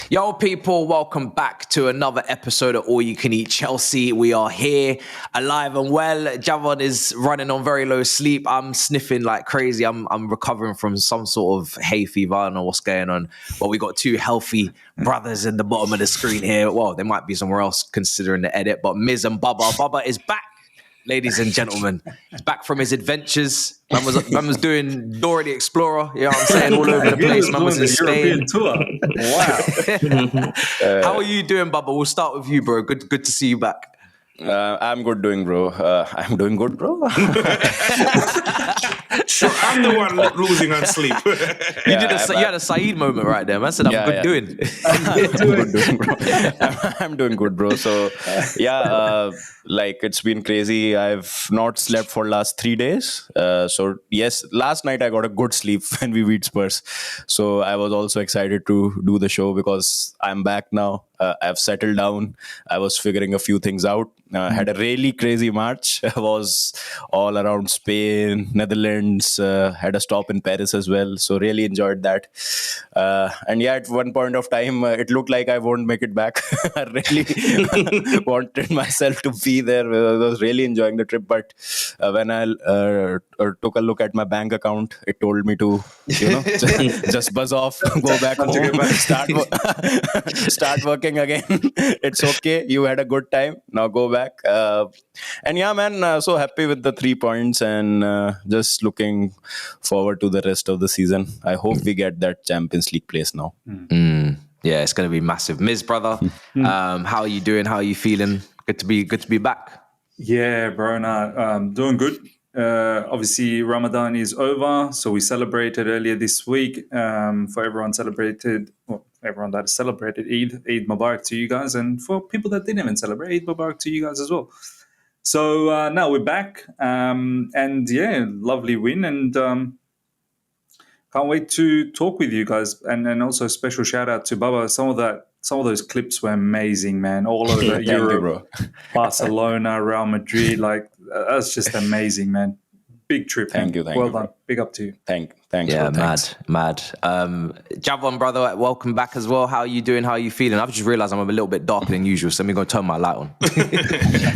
Yo, people, welcome back to another episode of All You Can Eat Chelsea. We are here, alive and well. Javon is running on very low sleep. I'm sniffing like crazy. I'm recovering from some sort of hay fever. I don't know what's going on. But we got two healthy brothers in the bottom of the screen here. Well, they might be somewhere else considering the edit. But Miz and Baba. Baba is back, ladies and gentlemen. He's back from his adventures. Man was doing Dora the Explorer, you know what I'm saying, all over the place. Man was in Spain. Tour. Wow. How are you doing, Bubba? We'll start with you, bro. Good to see you back. I'm good doing, bro. I'm doing good, bro. Sure, I'm the one losing on sleep. You had a Saeed moment right there, man. I said, I'm good doing. I'm good doing, bro. I'm doing good, bro. So, like it's been crazy. I've not slept for last 3 days. So, yes, last night I got a good sleep when we beat Spurs. So, I was also excited to do the show because I'm back now. I've settled down. I was figuring a few things out. Had a really crazy March. I was all around Spain, Netherlands, had a stop in Paris as well. So really enjoyed that. And yeah, at one point of time, it looked like I won't make it back. I really wanted myself to be there. I was really enjoying the trip. But when I took a look at my bank account, it told me to, just buzz off, go back home, start working again. It's okay. You had a good time. Now go back. And yeah, man, so happy with the 3 points and just looking forward to the rest of the season. I hope we get that Champions League place now. Yeah, it's going to be massive. Miz, brother, how are you doing? How are you feeling? Good to be back. Yeah, bro, doing good. Obviously, Ramadan is over, so we celebrated earlier this week. For everyone everyone that celebrated Eid Mubarak to you guys, and for people that didn't even celebrate, Eid Mubarak to you guys as well. So now we're back, and yeah, lovely win, and can't wait to talk with you guys. And also a special shout out to Baba. Some of those clips were amazing, man. All over Europe, you, bro. Barcelona, Real Madrid, like that's just amazing, man. Big trip. Thank you. Well done. Big up to you. Thanks. Yeah, mad. Javon, brother, welcome back as well. How are you doing? How are you feeling? I've just realised I'm a little bit darker than usual, so I'm going to turn my light on.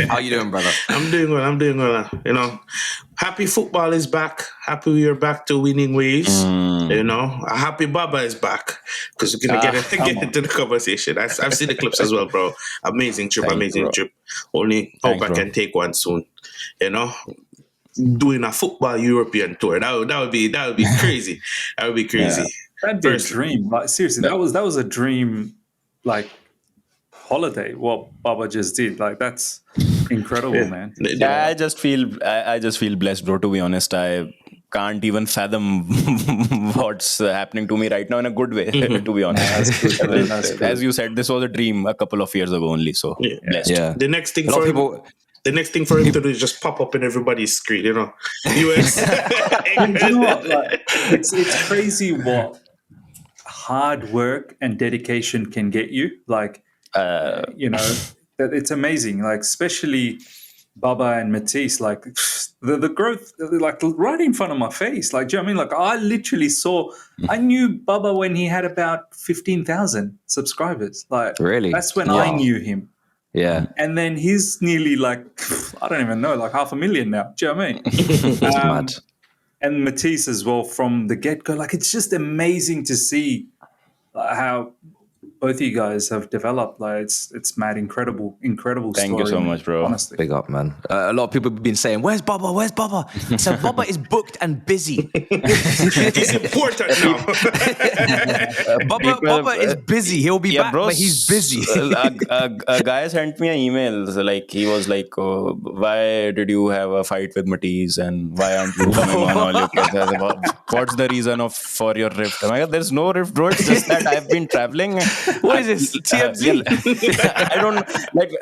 How are you doing, brother? I'm doing well. Happy football is back. Happy we are back to winning ways. Happy Baba is back because we're going to get into the conversation. I've seen the clips as well, bro. Amazing trip. Trip. Only hope I can take one soon. Doing a football European tour. That would be crazy. That would be crazy. Yeah. That'd be a dream. Like seriously, that was a dream like holiday, what Baba just did. Like that's incredible, man. Yeah, I just feel blessed, bro, to be honest. I can't even fathom what's happening to me right now in a good way, to be honest. That's good. As you said, this was a dream a couple of years ago only, so blessed. Yeah. The next thing for him to do is just pop up in everybody's screen, US. And you know what? Like, it's crazy what hard work and dedication can get you. Like, it's amazing. Like, especially Baba and Matisse, like the growth, like right in front of my face. Like, do you know what I mean? Like, I literally I knew Baba when he had about 15,000 subscribers. Like, really? That's when I knew him. Yeah. And then he's nearly like, I don't even know, like 500,000 now. Do you know what I mean? Mad. And Matisse as well from the get-go. Like, it's just amazing to see how both of you guys have developed. Like, it's mad, incredible story. Thank you so much, bro. Honestly. Big up, man. A lot of people have been saying, where's Baba? I said, Baba is booked and busy. He's important now. Baba is busy. He'll be back, bro, but he's busy. A guy sent me an email. Like, he was like, why did you have a fight with Matisse and why aren't you coming on all your kids? What's the reason for your rift? I'm like, there's no rift, bro. It's just that I've been traveling. What is this? TMZ? I don't like.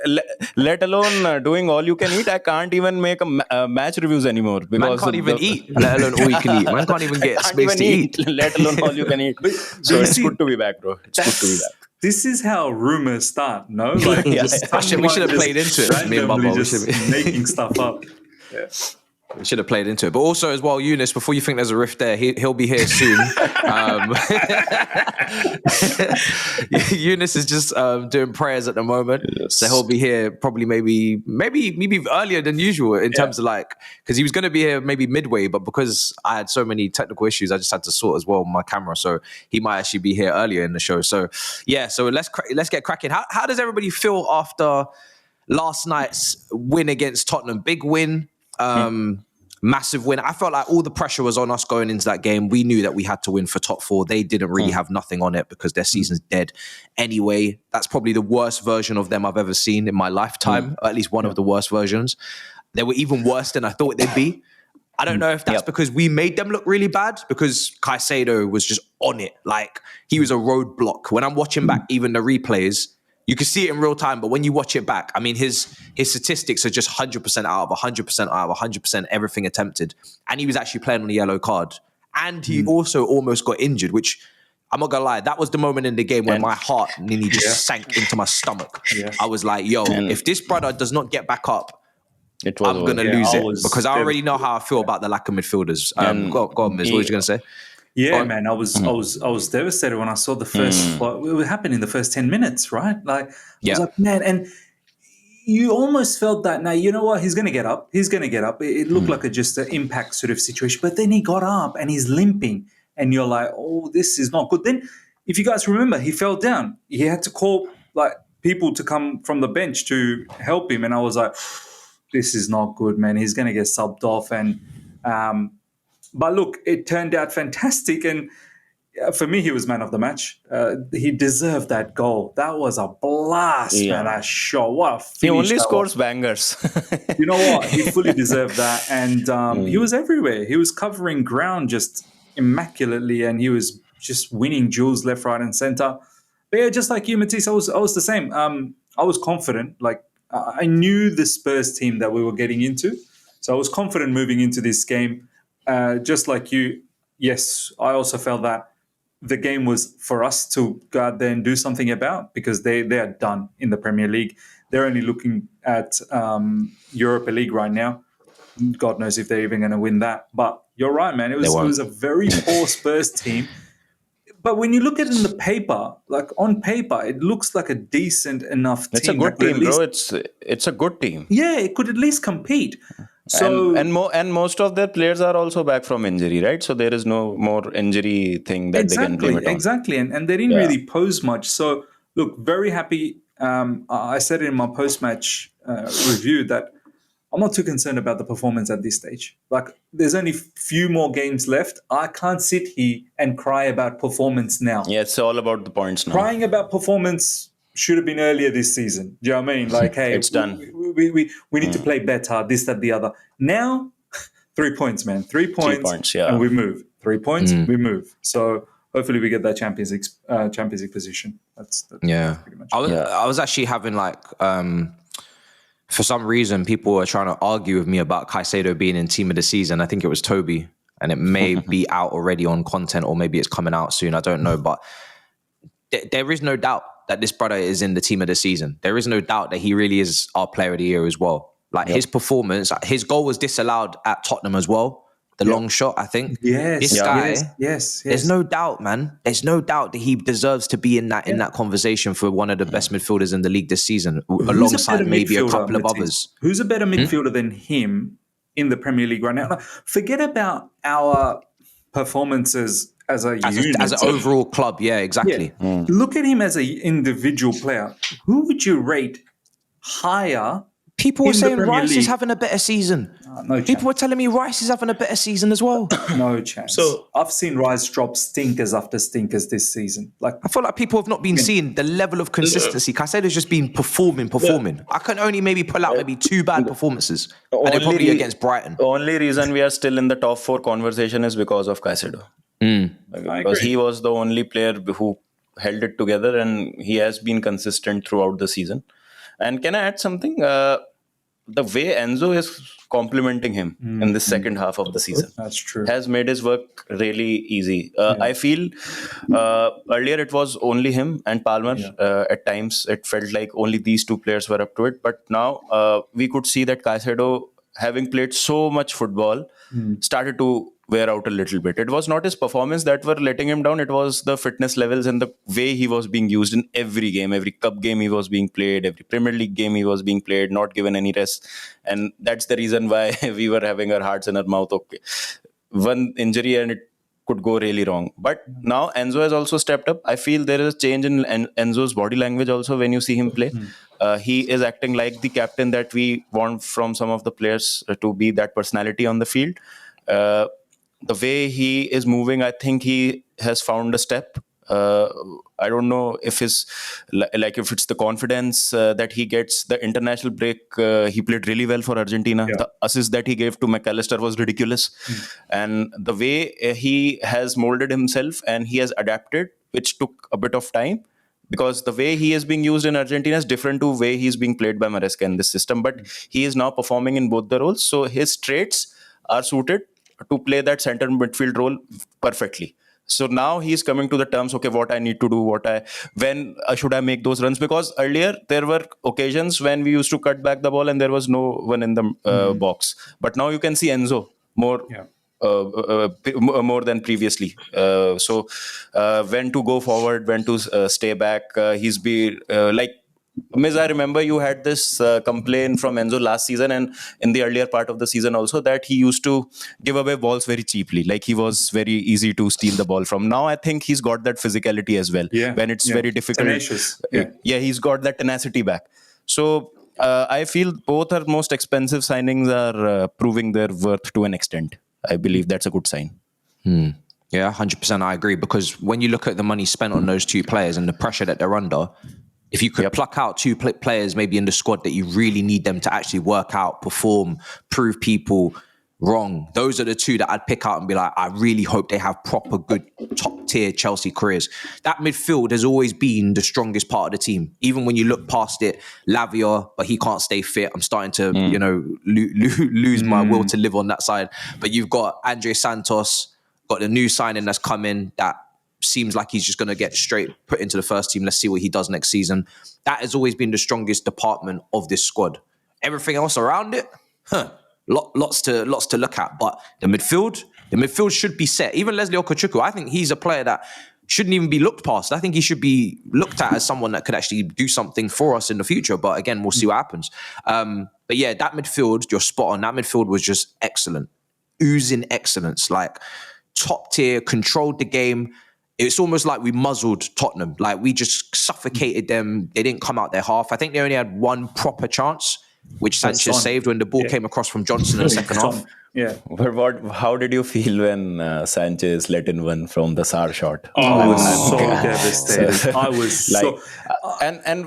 Let alone doing all you can eat. I can't even make match reviews anymore because man can't even eat. Let alone all you can eat. Man can't even get space to eat. Let alone all you can eat. So it's good to be back, bro. It's good to be back. This is how rumors start, no? Like, we should have played into it. Me and Baba, just making stuff up. Yeah. We should have played into it. But also as well, Younes, before you think there's a rift there, he'll be here soon. Younes is just doing prayers at the moment. Yes. So he'll be here probably maybe earlier than usual in terms of like, because he was going to be here maybe midway, but because I had so many technical issues, I just had to sort as well my camera. So he might actually be here earlier in the show. So yeah, so let's get cracking. How does everybody feel after last night's win against Tottenham? Big win. Massive win. I felt like all the pressure was on us going into that game. We knew that we had to win for top 4. They didn't really have nothing on it because their season's dead anyway. That's probably the worst version of them I've ever seen in my lifetime, or at least one of the worst versions. They were even worse than I thought they'd be. I don't know if that's because we made them look really bad, because Caicedo was just on it. Like, he was a roadblock. When I'm watching back even the replays, you can see it in real time, but when you watch it back, I mean, his statistics are just 100% out of 100% out of 100%, everything attempted. And he was actually playing on a yellow card. And he also almost got injured, which, I'm not going to lie, that was the moment in the game where my heart nearly just sank into my stomach. Yeah. I was like, yo, if this brother does not get back up, I'm going to lose it. Because I already know how I feel about the lack of midfielders. Go on, Miz. What was you going to say? Yeah, man, I was devastated when I saw the first. It happened in the first 10 minutes, right? Like, I was like, man, and you almost felt that. Now, you know what? He's going to get up. He's going to get up. It looked like just an impact sort of situation, but then he got up and he's limping, and you're like, oh, this is not good. Then, if you guys remember, he fell down. He had to call like people to come from the bench to help him, and I was like, this is not good, man. He's going to get subbed off, and. But look, it turned out fantastic. And for me, he was man of the match. He deserved that goal. That was a blast, man. That shot. What a finish. He only scores bangers. You know what? He fully deserved that. And he was everywhere. He was covering ground just immaculately. And he was just winning duels left, right, and center. But yeah, just like you, Matisse, I was the same. I was confident. Like, I knew the Spurs team that we were getting into. So I was confident moving into this game. Just like you, yes, I also felt that the game was for us to go out there and do something about, because they are done in the Premier League. They're only looking at Europa League right now. God knows if they're even going to win that. But you're right, man. It was a very poor Spurs team. But when you look at it in the paper, like on paper, it looks like a decent enough team. It's a good team, bro. It's a good team. Yeah, it could at least compete. So and most of their players are also back from injury, right? So there is no more injury thing that they can blame it on. Exactly, and they didn't really pose much. So look, very happy. I said it in my post-match review that I'm not too concerned about the performance at this stage. Like, there's only few more games left. I can't sit here and cry about performance now. Yeah, it's all about the points now. Crying about performance should have been earlier this season. Do you know what I mean? Like, hey, it's done. We need to play better, this, that, the other. Now, 3 points, man. 3 points, 3 points, yeah. And we move. 3 points, we move. So hopefully we get that Champions League position. That's pretty much it. I was actually having like, for some reason, people were trying to argue with me about Caicedo being in team of the season. I think it was Toby, and it may be out already on content, or maybe it's coming out soon. I don't know, but there is no doubt that this brother is in the team of the season. There is no doubt that he really is our player of the year as well. Like, his performance, his goal was disallowed at Tottenham as well. The long shot, I think. Yes. This guy, yes. There's no doubt, man. There's no doubt that he deserves to be in that conversation for one of the best midfielders in the league this season, alongside maybe a couple of others. Who's a better midfielder than him in the Premier League right now? Forget about our performances as an overall club. Yeah, exactly. Yeah. Look at him as an individual player. Who would you rate higher? People were saying Rice is having a better season. No People were telling me Rice is having a better season as well. No chance. So I've seen Rice drop stinkers after stinkers this season. Like, I feel like people have not been seeing the level of consistency. Caicedo's just been performing. Yeah. I can only maybe pull out maybe 2 bad performances, and they're probably against Brighton. The only reason we are still in the top 4 conversation is because of Caicedo. Because he was the only player who held it together, and he has been consistent throughout the season. And can I add something? The way Enzo is complimenting him in the second half of the season, that's true, has made his work really easy. I feel earlier it was only him and Palmer. At times it felt like only these 2 players were up to it. But now we could see that Caicedo having played so much football, started to wear out a little bit. It was not his performance that were letting him down. It was the fitness levels and the way he was being used in every game. Every cup game he was being played, every Premier League game he was being played, not given any rest. And that's the reason why we were having our hearts in our mouth. Okay, one injury and it could go really wrong. But now Enzo has also stepped up. I feel there is a change in Enzo's body language also when you see him play. He is acting like the captain that we want from some of the players to be that personality on the field. The way he is moving, I think he has found a step. I don't know if his if it's the confidence that he gets. The international break, he played really well for Argentina. Yeah. The assist that he gave to McAllister was ridiculous, and the way he has molded himself and he has adapted, which took a bit of time. Because the way he is being used in Argentina is different to the way he's being played by Maresca in this system. But he is now performing in both the roles. So his traits are suited to play that center midfield role perfectly. So now he's coming to the terms, okay, what I need to do, when should I make those runs? Because earlier there were occasions when we used to cut back the ball and there was no one in the box. But now you can see Enzo more. Yeah. More than previously. So when to go forward, when to stay back. He's been Miz, I remember you had this complaint from Enzo last season and in the earlier part of the season also that he used to give away balls very cheaply. Like he was very easy to steal the ball from. Now I think he's got that physicality as well. Yeah. When it's very difficult. Tenacious. Yeah, he's got that tenacity back. So I feel both our most expensive signings are proving their worth to an extent. I believe that's a good sign. Yeah, 100% I agree. Because when you look at the money spent on those two players and the pressure that they're under, if you could pluck out two players maybe in the squad that you really need them to actually work out, perform, prove people wrong, those are the two that I'd pick out and be like, I really hope they have proper good top tier Chelsea careers. That midfield has always been the strongest part of the team. Even when you look past it, Lavia, but he can't stay fit. I'm starting to, lose my will to live on that side. But you've got Andre Santos, got the new signing that's coming that seems like he's just going to get straight put into the first team. Let's see what he does next season. That has always been the strongest department of this squad. Everything else around it, lots to look at. But the midfield should be set. Even Leslie Okochukwu, I think he's a player that shouldn't even be looked past. I think he should be looked at as someone that could actually do something for us in the future. But again, we'll see what happens. But yeah, that midfield, you're spot on. That midfield was just excellent. Oozing excellence. Like top tier, controlled the game. It's almost like we muzzled Tottenham. Like we just suffocated them. They didn't come out their half. I think they only had one proper chance, which Sanchez saved when the ball came across from Johnson in the second half. Yeah. But how did you feel when Sanchez let in one from the Sar shot? I was so devastated. I was like, and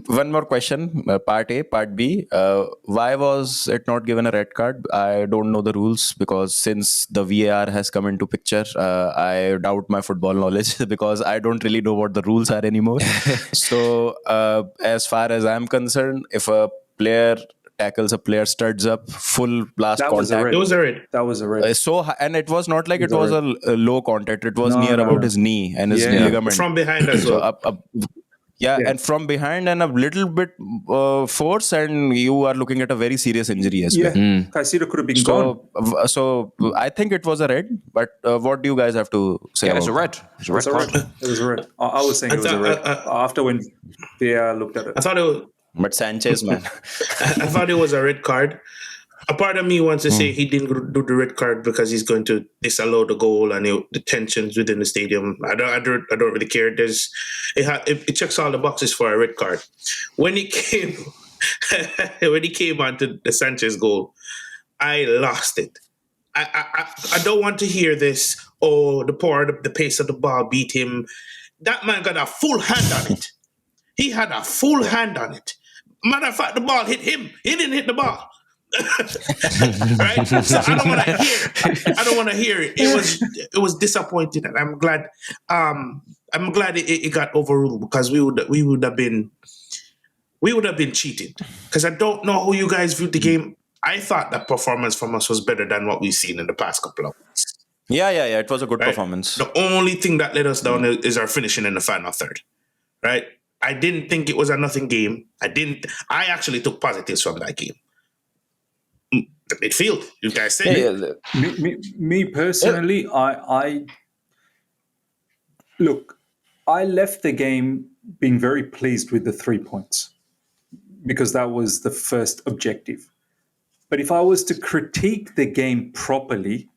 one more question, part A, part B. Why was it not given a red card? I don't know the rules because since the VAR has come into picture, I doubt my football knowledge because I don't really know what the rules are anymore. So as far as I'm concerned, if a player tackles a player, studs up, full blast contact. It was a red. That was a red. And it was not like it was a low contact. It was near about his knee and his ligament. From behind as well. And from behind and a little bit force, and you are looking at a very serious injury as well. Caicedo could have been gone. So I think it was a red. But what do you guys have to say? Yeah, it's a red. It's a red card. It was a red. I was saying it was a red. After when VAR looked at it. I thought it was... But Sanchez, man. I thought it was a red card. A part of me wants to say he didn't do the red card because he's going to disallow the goal and the tensions within the stadium. I don't really care. It checks all the boxes for a red card. When he came onto the Sanchez goal, I lost it. I don't want to hear this. Oh, the pace of the ball beat him. That man got a full hand on it. He had a full hand on it. Matter of fact, the ball hit him. He didn't hit the ball. Right? So I don't want to hear it. It was disappointing, and I'm glad it got overruled because we would have been cheated. Because I don't know how you guys viewed the game. I thought that performance from us was better than what we've seen in the past couple of weeks. Yeah. It was a good performance. The only thing that let us down is our finishing in the final third. Right? I didn't think it was a nothing game. I actually took positives from that game. the midfield. You guys say Me personally, I look. I left the game being very pleased with the 3 points because that was the first objective. But if I was to critique the game properly,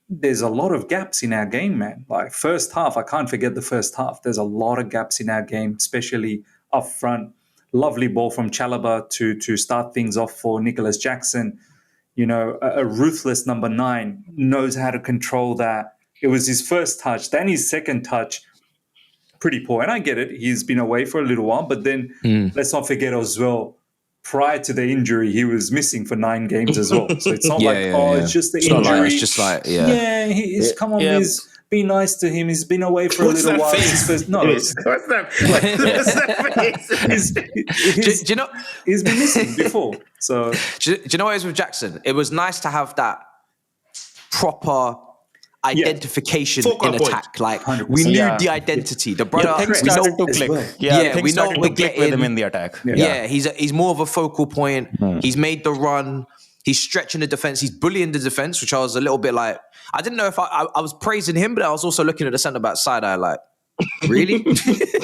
there's a lot of gaps in our game, man. Like first half, I can't forget the first half. There's a lot of gaps in our game, especially up front. Lovely ball from Chalobah to start things off for Nicholas Jackson. You know, a ruthless number 9 knows how to control that. It was his first touch. Then his second touch, pretty poor. And I get it. He's been away for a little while. But then let's not forget as well, prior to the injury, he was missing for 9 games as well. So it's not it's just the injury. It's just like, He's come on, be nice to him. He's been away for a little while. What's that? do you know? He's been missing before. So Do you know what it is with Jackson? It was nice to have that proper identification in attack. Like 100%. we knew the identity. The brother, things we started know, to click. we know we're click with getting him in the attack. he's more of a focal point. He's made the run. He's stretching the defense. He's bullying the defense, which I was a little bit like, I didn't know if I was praising him, but I was also looking at the centre back side eye like, really?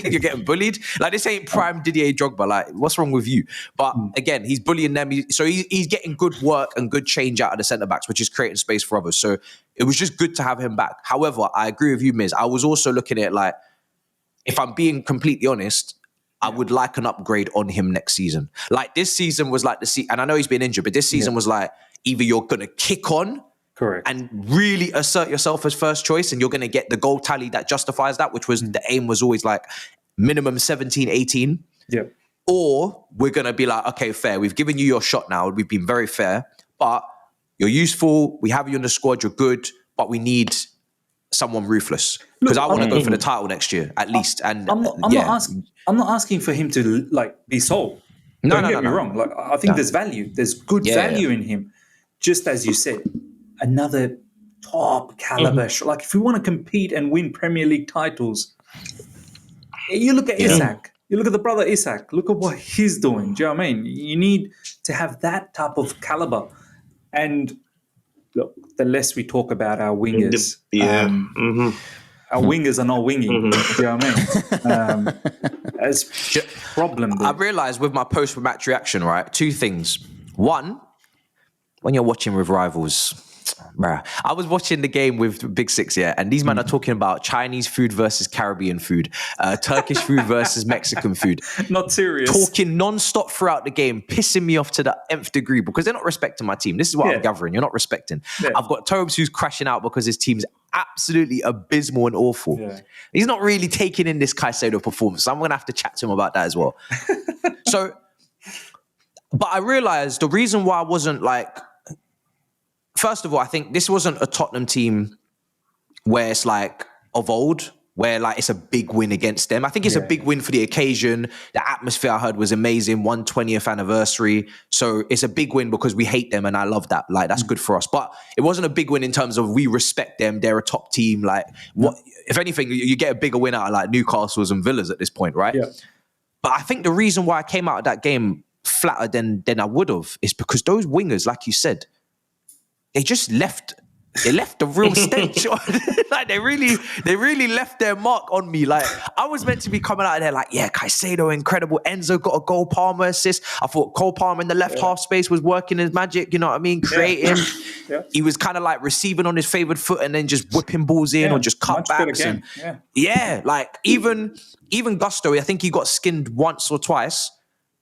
You're getting bullied? Like, this ain't prime Didier Drogba. Like, what's wrong with you? But again, he's bullying them. He's getting good work and good change out of the centre backs, which is creating space for others. So it was just good to have him back. However, I agree with you, Miz. I was also looking at it like, if I'm being completely honest, I would like an upgrade on him next season. Like, this season was like and I know he's been injured, but this season was like, either you're going to kick on correct and really assert yourself as first choice, and you're going to get the goal tally that justifies that, which was the aim was always like minimum 17, 18. Yeah. Or we're going to be like, okay, fair. We've given you your shot now. We've been very fair, but you're useful. We have you in the squad. You're good, but we need someone ruthless, because I want to go for the title next year at least. And I'm not asking for him to like be sold. Don't get me wrong. Like, I think there's value. There's good value in him. Just as you said, another top caliber. Like, if you want to compete and win Premier League titles, you look at Isak. You look at the brother Isak. Look at what he's doing. Do you know what I mean? You need to have that type of caliber. And look, the less we talk about our wingers, our wingers are not winging. Do you know what I mean? As problem. I realized with my post-match reaction, right, 2 things. One, when you're watching with rivals, I was watching the game with Big Six, and these men are talking about Chinese food versus Caribbean food, Turkish food versus Mexican food. Not serious. Talking non-stop throughout the game, pissing me off to the nth degree, because they're not respecting my team. This is what I'm gathering. You're not respecting. I've got Tobes who's crashing out because his team's absolutely abysmal and awful. He's not really taking in this Caicedo performance, so I'm going to have to chat to him about that as well. But I realized the reason why I wasn't like, first of all, I think this wasn't a Tottenham team where it's like of old, where like it's a big win against them. I think it's a big win for the occasion. The atmosphere I heard was amazing, 120th anniversary. So it's a big win because we hate them and I love that. Like, that's good for us. But it wasn't a big win in terms of we respect them. They're a top team. Like, what? If anything, you get a bigger win out of like Newcastle's and Villas at this point, right? Yeah. But I think the reason why I came out of that game flatter than I would have is because those wingers, like you said, they just left the real stench. Like, they really left their mark on me. Like, I was meant to be coming out of there like, Caicedo, incredible. Enzo got a goal, Palmer assist. I thought Cole Palmer in the left half space was working his magic, you know what I mean? Creating. He was kind of like receiving on his favoured foot and then just whipping balls in or just cutbacks. Like even Gusto, I think he got skinned once or twice.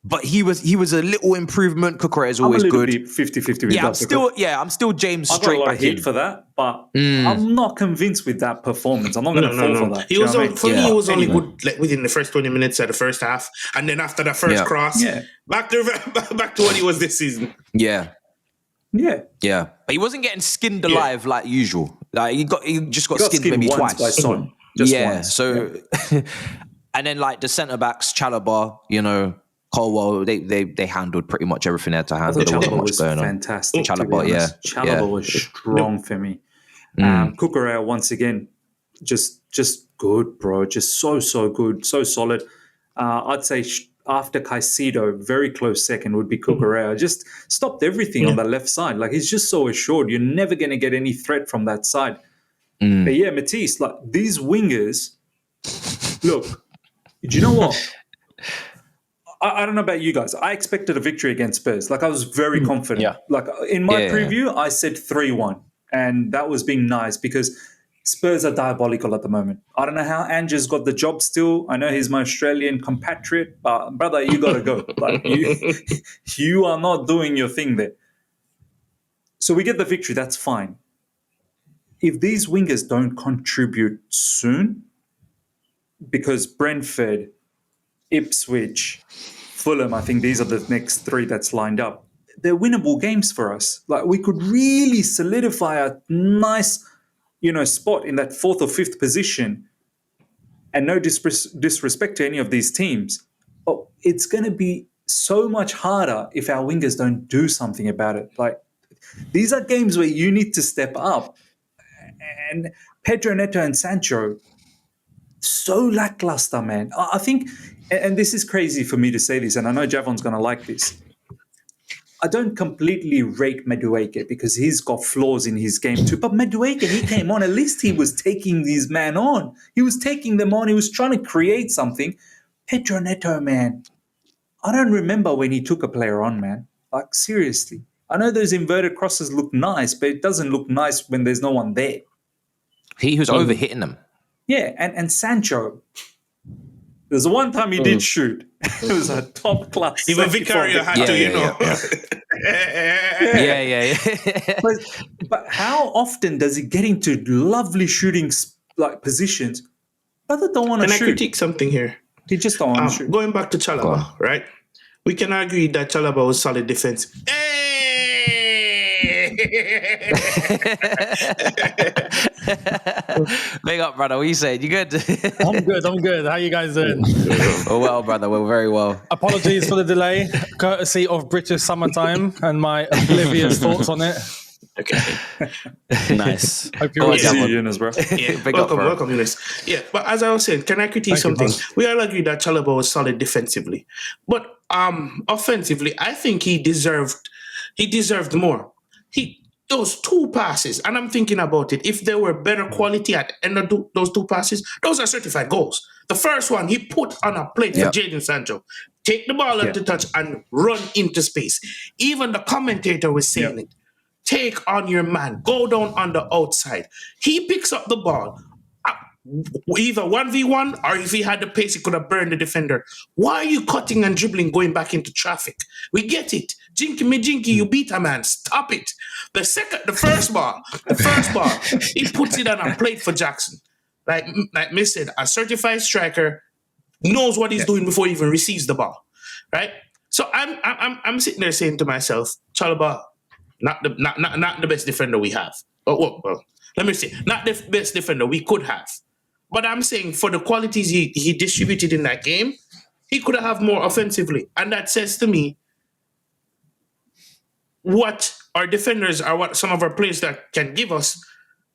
But he was a little improvement. Cucurella is always good. 50-50 with I'm still James I straight got a lot back of heat in. for that, but I'm not convinced with that performance. I'm not going to fall for that. He was he was only good like within the first 20 minutes of the first half, and then after the first cross, back to what he was this season. Yeah. But he wasn't getting skinned alive like usual. Like, he just got skinned maybe twice by Son. Just once. So and then like the centre backs, Chalobah, Colwell, they handled pretty much everything they had to handle. There wasn't much going on. Fantastic. Chalobah, Chalobah was strong for me. Cucurella, once again, just good, bro. Just so good, so solid. I'd say after Caicedo, very close second would be Cucurella. Just stopped everything on the left side. Like, he's just so assured. You're never going to get any threat from that side. But yeah, Matisse, like, these wingers, look, do you know what? I don't know about you guys. I expected a victory against Spurs. Like, I was very confident. Yeah. Like, in my preview, I said 3-1. And that was being nice because Spurs are diabolical at the moment. I don't know how Ange's got the job still. I know he's my Australian compatriot, but brother, you got to go. Like, you are not doing your thing there. So we get the victory. That's fine. If these wingers don't contribute soon, because Brentford, Ipswich, Fulham, I think these are the next 3 that's lined up. They're winnable games for us. Like, we could really solidify a nice, spot in that 4th or 5th position. And no disrespect to any of these teams. But it's going to be so much harder if our wingers don't do something about it. Like, these are games where you need to step up. And Pedro Neto and Sancho, so lackluster, man. I think, and this is crazy for me to say this, and I know Javon's going to like this. I don't completely rate Madueke because he's got flaws in his game too. But Madueke, he came on. At least he was taking these men on. He was taking them on. He was trying to create something. Pedro Neto, man, I don't remember when he took a player on, man. Like, seriously. I know those inverted crosses look nice, but it doesn't look nice when there's no one there. He was overhitting them. Yeah, and Sancho. There's one time he did shoot. It was a top class. Even Vicario had to, Yeah. But how often does he get into lovely shooting positions? Brother don't want to shoot. Can I critique something here? He just don't want to shoot. Going back to Chalobah, right? We can agree that Chalobah was solid defensive. Big up, brother. What you saying? You good? I'm good. How you guys doing? We're well, brother. We're very well. Apologies for the delay, courtesy of British summertime and my oblivious thoughts on it. Okay. Nice. Hope you're Go on, all See Javon. you, Younes, bro. Yeah, Big up, bro. welcome, Younes. Yeah, but as I was saying, can I critique Thank you, something? We all agree that Chalobah was solid defensively, but offensively, I think he deserved more. Those 2 passes, and I'm thinking about it. If there were better quality at the end of those 2 passes, those are certified goals. The first one he put on a plate for Jadon Sancho. Take the ball up to touch and run into space. Even the commentator was saying it. Take on your man. Go down on the outside. He picks up the ball. Either 1v1 or if he had the pace, he could have burned the defender. Why are you cutting and dribbling going back into traffic? We get it. Jinky me jinky, you beat a man. Stop it. The first ball, he puts it on a plate for Jackson. Like me said, a certified striker knows what he's doing before he even receives the ball. Right? So I'm sitting there saying to myself, Chalobah, not the best defender we have. Well, let me say, not the best defender we could have. But I'm saying for the qualities he distributed in that game, he could have more offensively. And that says to me what our defenders are, what some of our players that can give us,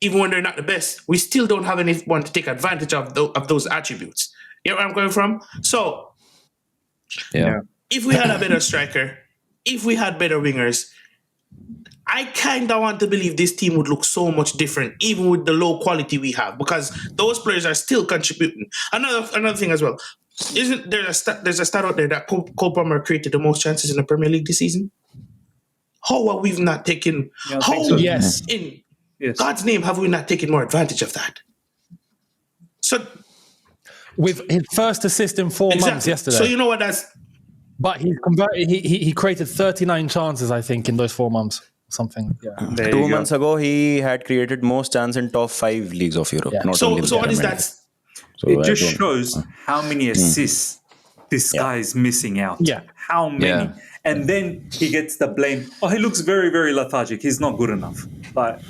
even when they're not the best, we still don't have anyone to take advantage of those attributes. You know where I'm going from? So, if we had a better striker, if we had better wingers, I kind of want to believe this team would look so much different, even with the low quality we have, because those players are still contributing. Another thing as well, isn't there there's a stat out there that Cole Palmer created the most chances in the Premier League this season? How are we not taking? Yes. In God's name have we not taken more advantage of that? So, With his first assist in 4 months yesterday. So you know what that's. But he converted. He created 39 chances, I think, in those 4 months. Something. Yeah. 2 months ago, he had created most chances in top 5 leagues of Europe. Yeah. Not So only the what is Premier that? League. It just shows how many assists this guy is missing out. Yeah. How many? Yeah. And then he gets the blame. Oh, he looks very, very lethargic. He's not good enough. But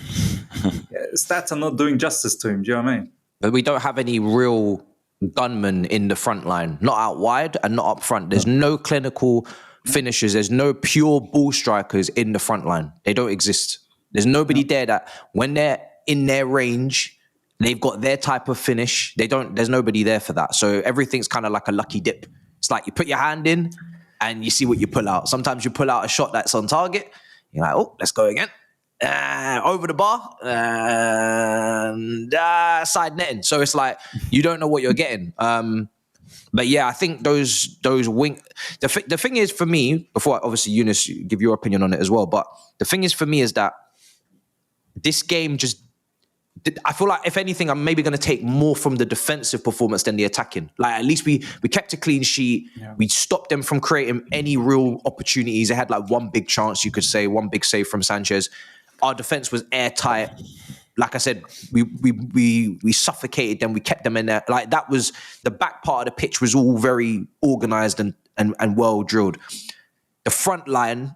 stats are not doing justice to him. Do you know what I mean? But we don't have any real gunmen in the front line, not out wide and not up front. There's no clinical finishers. There's no pure ball strikers in the front line. They don't exist. There's nobody there that when they're in their range, they've got their type of finish. There's nobody there for that. So everything's kind of like a lucky dip. It's It's like you put your hand in and you see what you pull out. Sometimes you pull out a shot that's on target. You're like, oh, let's go again. Over the bar and side netting. So it's like you don't know what you're getting. But yeah, I think those wing. The thing is for me, before obviously Younes, you give your opinion on it as well. But the thing is for me is that this game just. I feel like if anything, I'm maybe going to take more from the defensive performance than the attacking. Like at least we kept a clean sheet. Yeah. We stopped them from creating any real opportunities. They had like one big chance, you could say, one big save from Sanchez. Our defense was airtight. Like I said, we suffocated them. We kept them in there. Like that was the back part of the pitch was all very organized and well drilled. The front line,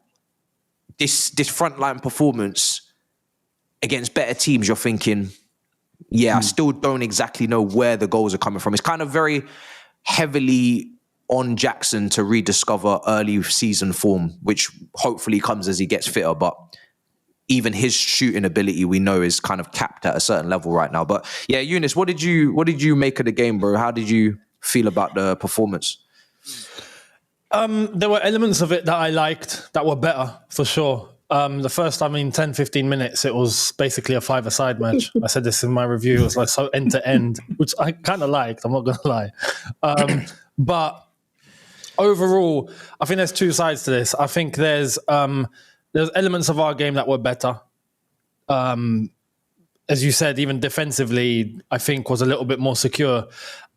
this front line performance against better teams, you're thinking, I still don't exactly know where the goals are coming from. It's kind of very heavily on Jackson to rediscover early season form, which hopefully comes as he gets fitter. But even his shooting ability, we know, is kind of capped at a certain level right now. But yeah, Younes, what did you make of the game, bro? How did you feel about the performance? There were elements of it that I liked that were better, for sure. The first, 10, 15 minutes, it was basically a five-a-side match. I said this in my review. It was like so end-to-end, which I kind of liked, I'm not going to lie. But overall, I think there's two sides to this. I think there's elements of our game that were better. As you said, even defensively, I think was a little bit more secure.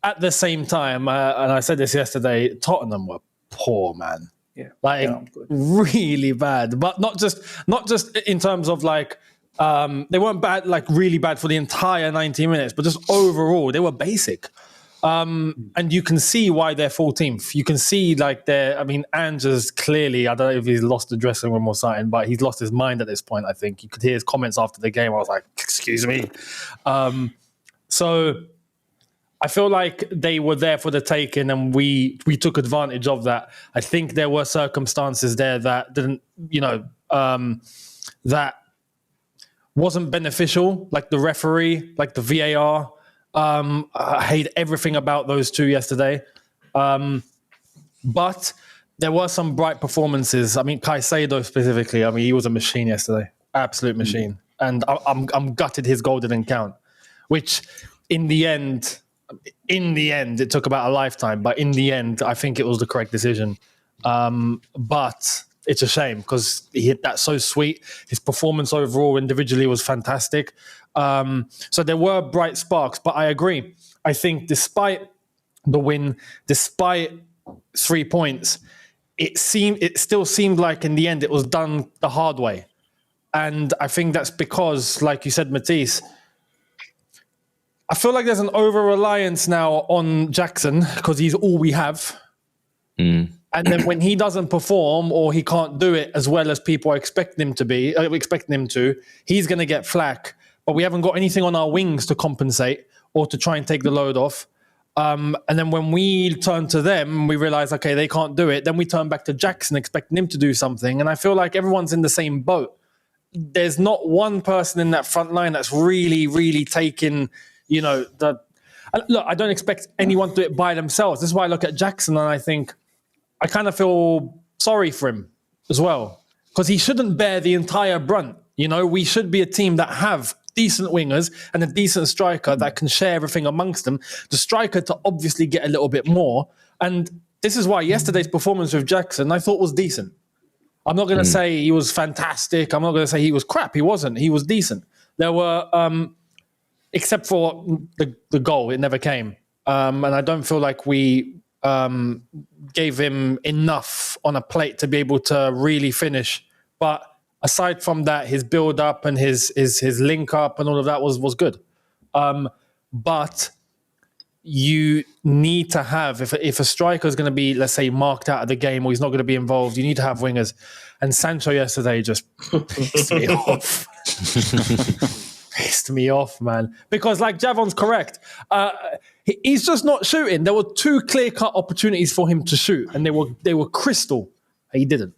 At the same time, and I said this yesterday, Tottenham were poor, man. Yeah, really bad, but not just in terms of like they weren't bad, like really bad for the entire 90 minutes, but just overall they were basic. And you can see why they're 14th. You can see like Ange's clearly, I don't know if he's lost the dressing room or something, but he's lost his mind at this point. I think you could hear his comments after the game. I was like, excuse me. So I feel like they were there for the taking and we took advantage of that. I think there were circumstances there that didn't, that wasn't beneficial, like the referee, like the VAR. I hate everything about those two yesterday. But there were some bright performances. Caicedo specifically, he was a machine yesterday. Absolute machine. And I'm gutted his goal didn't count, which in the end, it took about a lifetime, but in the end, I think it was the correct decision. But it's a shame because he hit that so sweet. His performance overall individually was fantastic. So there were bright sparks, but I agree. I think despite the win, despite 3 points, it still seemed like in the end it was done the hard way. And I think that's because, like you said, Matisse, I feel like there's an over-reliance now on Jackson because he's all we have. And then when he doesn't perform or he can't do it as well as people are expecting him to, he's going to get flack. But we haven't got anything on our wings to compensate or to try and take the load off. And then when we turn to them, we realize, okay, they can't do it. Then we turn back to Jackson expecting him to do something. And I feel like everyone's in the same boat. There's not one person in that front line that's really, really taking... look, I don't expect anyone to do it by themselves. This is why I look at Jackson and I think I kind of feel sorry for him as well because he shouldn't bear the entire brunt. We should be a team that have decent wingers and a decent striker that can share everything amongst them. The striker to obviously get a little bit more. And this is why yesterday's performance with Jackson I thought was decent. I'm not going to say he was fantastic. I'm not going to say he was crap. He wasn't. He was decent. There were... except for the goal, it never came. And I don't feel like we gave him enough on a plate to be able to really finish. But aside from that, his build-up and his link-up and all of that was good. But you need to have, if a striker is going to be, let's say, marked out of the game or he's not going to be involved, you need to have wingers. And Sancho yesterday just pissed me off. Pissed me off, man. Because like Javon's correct. He's just not shooting. There were two clear-cut opportunities for him to shoot, and they were crystal. He didn't.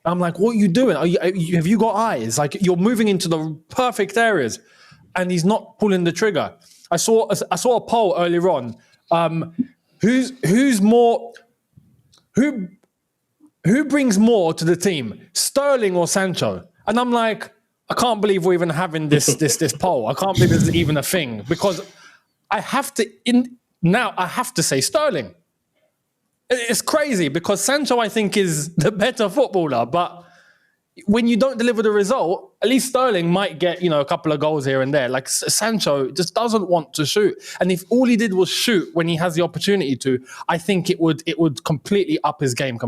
I'm like, what are you doing? Have you got eyes? Like you're moving into the perfect areas, and he's not pulling the trigger. I saw a poll earlier on. Who's more who brings more to the team, Sterling or Sancho? And I'm like, I can't believe we're even having this poll. I can't believe this is even a thing, because I have to say Sterling. It's crazy because Sancho, I think, is the better footballer, but when you don't deliver the result, at least Sterling might get, a couple of goals here and there. Like Sancho just doesn't want to shoot. And if all he did was shoot when he has the opportunity to, I think it would completely up his game,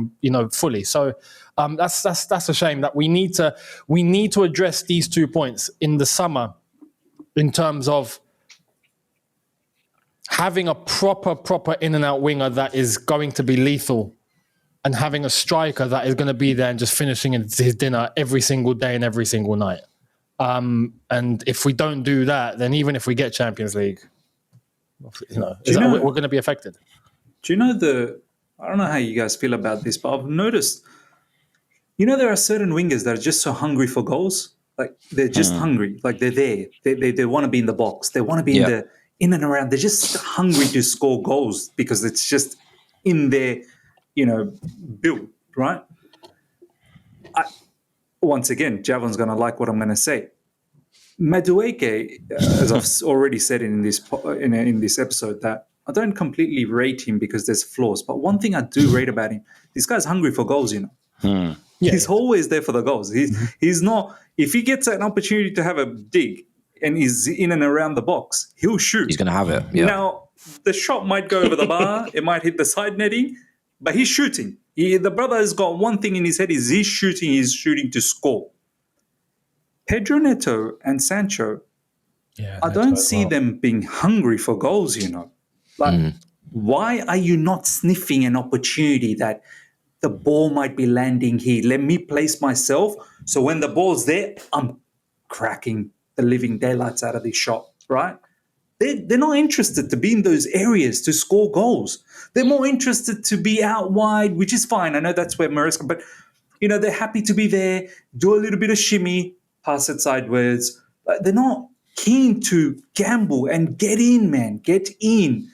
fully. So that's a shame that we need to address these 2 points in the summer in terms of having a proper in and out winger that is going to be lethal, and having a striker that is going to be there and just finishing his dinner every single day and every single night. And if we don't do that, then even if we get Champions League, we're going to be affected. Do you know I don't know how you guys feel about this, but I've noticed, there are certain wingers that are just so hungry for goals. Like they're just hungry. Like they're there. They want to be in the box. They want to be in and around. They're just hungry to score goals because it's just in their, build, right? Once again, Javon's going to like what I'm going to say. Madueke, as I've already said in this episode, that I don't completely rate him because there's flaws. But one thing I do rate about him, this guy's hungry for goals, Yeah. He's always there for the goals. He's not, if he gets an opportunity to have a dig and he's in and around the box, he'll shoot. He's going to have it. Yeah. Now, the shot might go over the bar. It might hit the side netting. But he's shooting. The brother has got one thing in his head: he's shooting to score. Pedro Neto and Sancho, I don't see them being hungry for goals, Like, why are you not sniffing an opportunity that the ball might be landing here? Let me place myself so when the ball's there, I'm cracking the living daylights out of this shot, right? They're not interested to be in those areas to score goals. They're more interested to be out wide, which is fine. I know that's where Maresca, but, they're happy to be there, do a little bit of shimmy, pass it sideways. They're not keen to gamble and get in, man. Get in.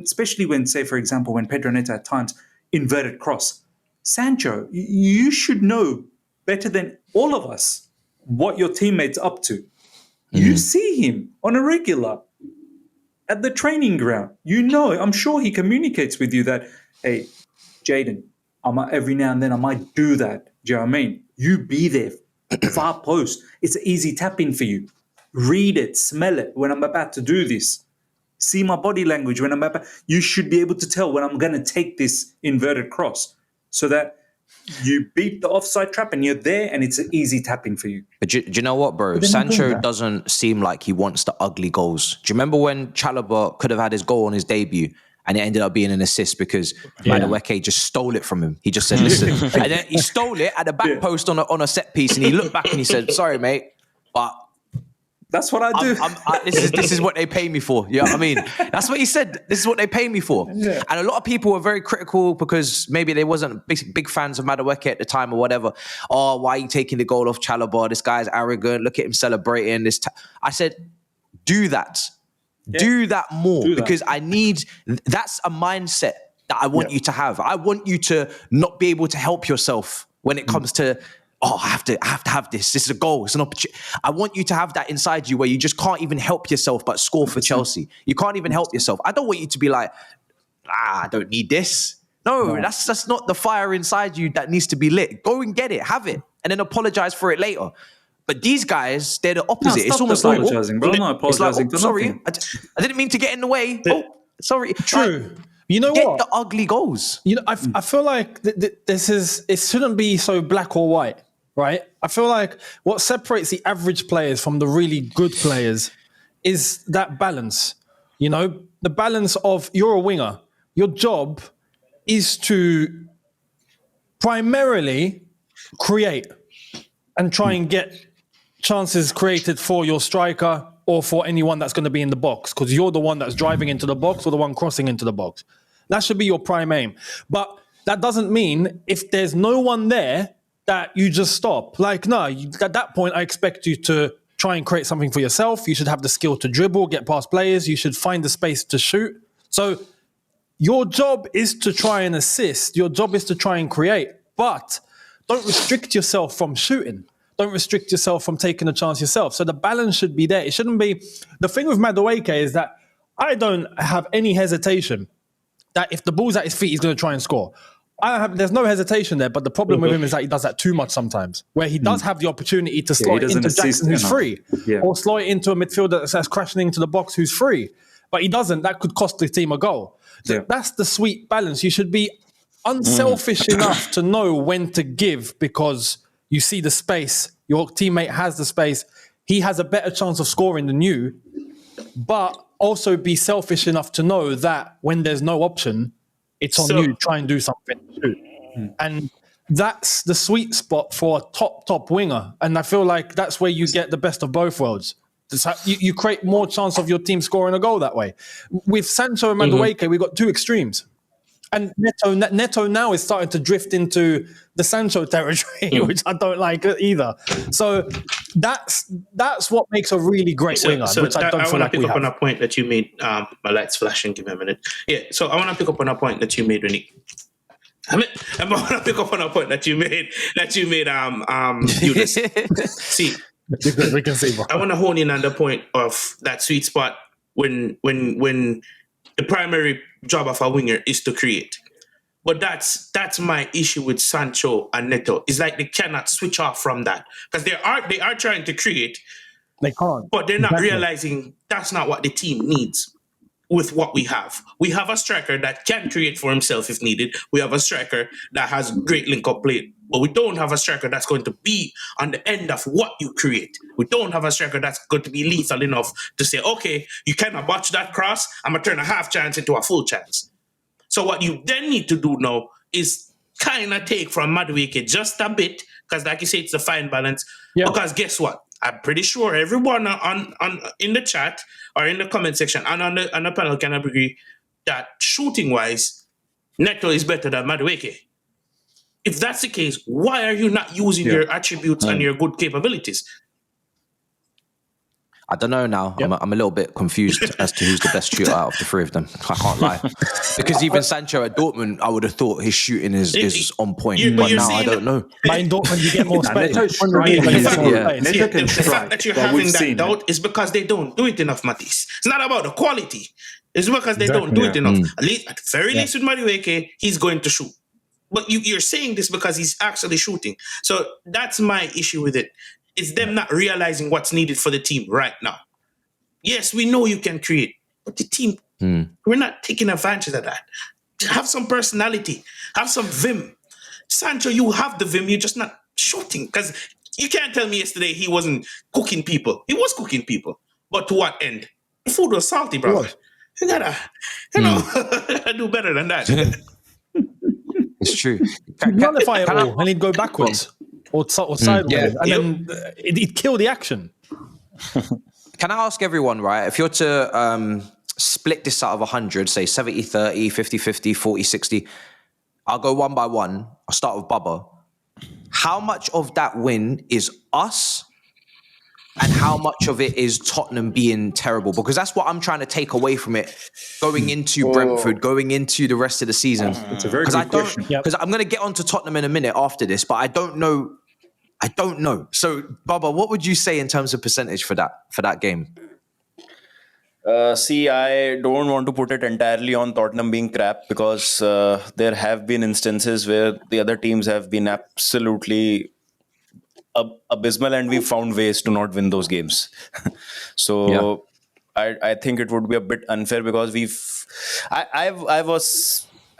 Especially when, say, for example, when Pedro Neto at times inverted cross. Sancho, you should know better than all of us what your teammate's up to. You see him on a regular at the training ground. I'm sure he communicates with you that, hey, Jaden, every now and then I might do that. Do you know what I mean? You be there, far post. It's an easy tap in for you. Read it, smell it when I'm about to do this. See my body language when I'm about. You should be able to tell when I'm going to take this inverted cross so that you beat the offside trap and you're there and it's an easy tap-in for you. But do you know what, bro? Sancho doesn't seem like he wants the ugly goals. Do you remember when Chalobah could have had his goal on his debut and it ended up being an assist because Madueke just stole it from him? He just said, listen. And then he stole it at the back post on a set piece and he looked back and he said, sorry, mate, but that's what I do. This is what they pay me for. You know what I mean? That's what he said. This is what they pay me for. Yeah. And a lot of people were very critical because maybe they wasn't big fans of Madueke at the time or whatever. Oh, why are you taking the goal off Chalobah? This guy's arrogant. Look at him celebrating this. I said, do that. Yeah. Do that more because that's a mindset that I want you to have. I want you to not be able to help yourself when it comes to, I have to have this. This is a goal. It's an opportunity. I want you to have that inside you where you just can't even help yourself but score for Chelsea. You can't even help yourself. I don't want you to be like, I don't need this. No, that's not the fire inside you that needs to be lit. Go and get it, have it, and then apologize for it later. But these guys, they're the opposite. It's almost like, apologizing, bro. I'm not apologizing. Sorry, I didn't mean to get in the way. Sorry. True. Like, you know get what? the ugly goals. I feel like it shouldn't be so black or white. Right? I feel like what separates the average players from the really good players is that balance. The balance of you're a winger. Your job is to primarily create and try and get chances created for your striker or for anyone that's going to be in the box because you're the one that's driving into the box or the one crossing into the box. That should be your prime aim. But that doesn't mean if there's no one there that you just stop. Like, no, at that point, I expect you to try and create something for yourself. You should have the skill to dribble, get past players. You should find the space to shoot. So your job is to try and assist. Your job is to try and create, but don't restrict yourself from shooting. Don't restrict yourself from taking a chance yourself. So the balance should be there. It shouldn't be. The thing with Madueke is that I don't have any hesitation that if the ball's at his feet, he's going to try and score. There's no hesitation there, but the problem with him is that he does that too much sometimes, where he does have the opportunity to slot it into Jackson, who's free, or slot it into a midfielder that's crashing into the box, who's free. But he doesn't. That could cost the team a goal. So that's the sweet balance. You should be unselfish enough to know when to give because you see the space. Your teammate has the space. He has a better chance of scoring than you, but also be selfish enough to know that when there's no option, it's on you. Try and do something too. And that's the sweet spot for a top winger. And I feel like that's where you get the best of both worlds. You create more chance of your team scoring a goal that way. With Sancho and Madueke, we've got two extremes. And Neto now is starting to drift into the Sancho territory, which I don't like either. So that's what makes a really great winger, which I don't feel like we have. I want to pick up on a point that you made. My light's flashing. Give me a minute. Yeah, so I want to pick up on a point that you made, Rennie. I want to pick up on a point that you made. Younes. See, we can see. I want to hone in on the point of that sweet spot when the primary job of a winger is to create. But that's my issue with Sancho and Neto. It's like they cannot switch off from that. Because they are trying to create. They can't. But they're not realizing that's not what the team needs with what we have. We have a striker that can create for himself if needed. We have a striker that has great link-up play. But we don't have a striker that's going to be on the end of what you create. We don't have a striker that's going to be lethal enough to say, okay, you cannot botch that cross. I'm going to turn a half chance into a full chance. So what you then need to do now is kind of take from Madueke just a bit, because like you say, it's a fine balance. Yeah. Because guess what? I'm pretty sure everyone on in the chat or in the comment section and on the panel can agree that shooting-wise, Neto is better than Madueke. If that's the case, why are you not using your attributes and your good capabilities? I don't know now. Yeah. I'm a little bit confused as to who's the best shooter out of the three of them. I can't lie. Because even Sancho at Dortmund, I would have thought his shooting is on point. But now I don't know. But in Dortmund, you get more space. The fact that you're having that doubt is because they don't do it enough, Matisse. It's not about the quality. It's because they don't do it enough. At the very least with Madueke, he's going to shoot. But you're saying this because he's actually shooting. So that's my issue with it. It's them not realizing what's needed for the team right now. Yes, we know you can create, but the team, we're not taking advantage of that. Have some personality. Have some vim. Sancho, you have the vim. You're just not shooting. Because you can't tell me yesterday he wasn't cooking people. He was cooking people. But to what end? The food was salty, bro. You gotta, do better than that. It's true. Nullify it all and he'd go backwards or sideways. And then it'd kill the action. Can I ask everyone, right, if you're to split this out of 100, say 70-30, 50-50, 40-60, I'll go one by one. I'll start with Bubba. How much of that win is us and how much of it is Tottenham being terrible? Because that's what I'm trying to take away from it going into Brentford, going into the rest of the season. It's a very good question. Because I'm going to get onto Tottenham in a minute after this, but I don't know. So, Bubba, what would you say in terms of percentage for that game? See, I don't want to put it entirely on Tottenham being crap because there have been instances where the other teams have been absolutely abysmal and we've found ways to not win those games. So I think it would be a bit unfair because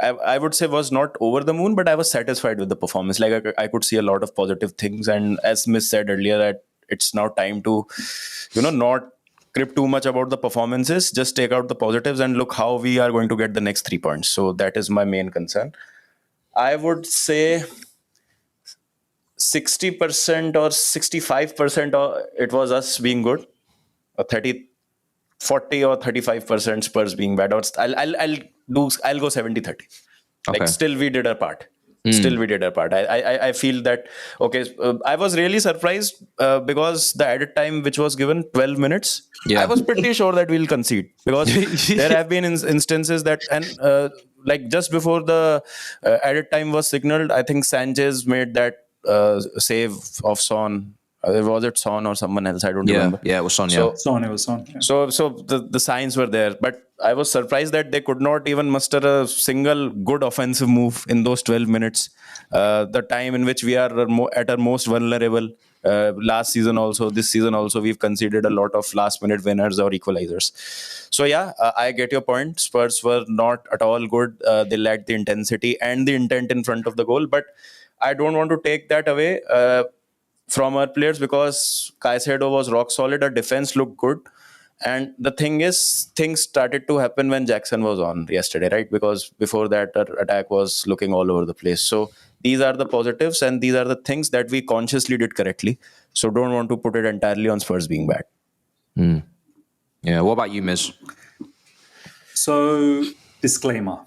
I would say was not over the moon, but I was satisfied with the performance. Like I could see a lot of positive things. And as Miss said earlier, that it's now time to, not crib too much about the performances, just take out the positives and look how we are going to get the next 3 points. So that is my main concern. I would say 60% or 65% it was us being good, or 40 or 35% Spurs being bad. Or I'll go 70-30. Like still we did our part. Still, we did our part. I feel that, okay, I was really surprised because the added time, which was given 12 minutes, Yeah. I was pretty sure that we'll concede because there have been instances that, and like just before the added time was signaled, I think Sanchez made that save of Son. Was it Son or someone else? I don't remember. Yeah, it was Son, So, It was on. Yeah. so the signs were there, but I was surprised that they could not even muster a single good offensive move in those 12 minutes. The time in which we are at our most vulnerable. Last season also, this season also, we've conceded a lot of last minute winners or equalizers. So yeah, I get your point. Spurs were not at all good. They lacked the intensity and the intent in front of the goal, but I don't want to take that away from our players because Caicedo was rock solid. Our defense looked good. And the thing is, things started to happen when Jackson was on yesterday, right? Because before that, our attack was looking all over the place. So these are the positives and these are the things that we consciously did correctly. So don't want to put it entirely on Spurs being bad. Yeah. What about you, Miz? So, disclaimer.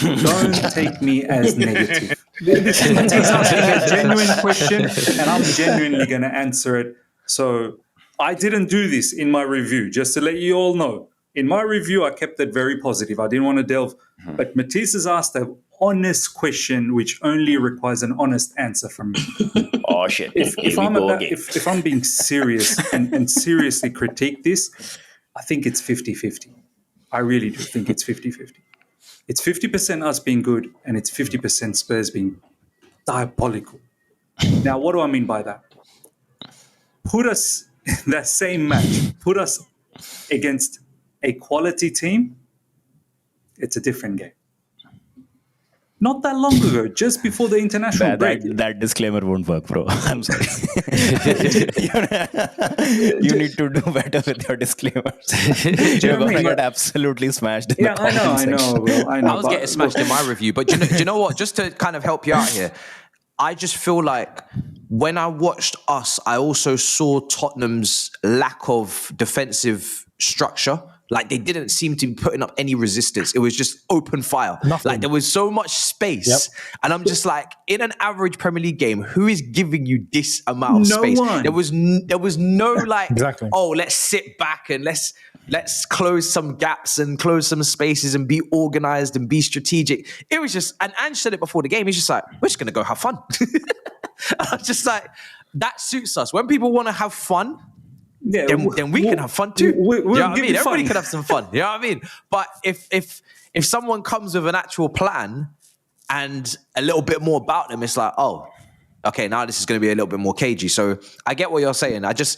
Don't take me as negative. This is asking a genuine question, and I'm genuinely going to answer it. So, I didn't do this in my review, just to let you all know. In my review, I kept it very positive. I didn't want to delve. But Matisse has asked an honest question, which only requires an honest answer from me. Oh, shit. If I'm being serious and seriously critique this, I think it's 50-50. I really do think it's 50-50. It's 50% us being good, and it's 50% Spurs being diabolical. Now, what do I mean by that? Put us in that same match, put us against a quality team, it's a different game. Not that long ago, just before the international break. That disclaimer won't work, bro. I'm sorry. You need to do better with your disclaimers. You're going to get absolutely smashed in the comment section. Bro. I know. I was getting smashed in my review, but do you know what? Just to kind of help you out here, I just feel like when I watched us, I also saw Tottenham's lack of defensive structure. Like they didn't seem to be putting up any resistance. It was just open fire. Nothing. Like there was so much space. Yep. And I'm just like, in an average Premier League game, who is giving you this amount of space? one. There was no like, Exactly. oh, let's sit back and let's close some gaps and close some spaces and be organized and be strategic. It was just, and Ange said it before the game, he's just like, we're just going to go have fun. I was just like, that suits us. When people want to have fun, then we can have fun too. We'll you know what I mean? fun. Everybody can have some fun. You know what I mean? But if someone comes with an actual plan and a little bit more about them, it's like, oh, okay, now this is going to be a little bit more cagey. So I get what you're saying. I get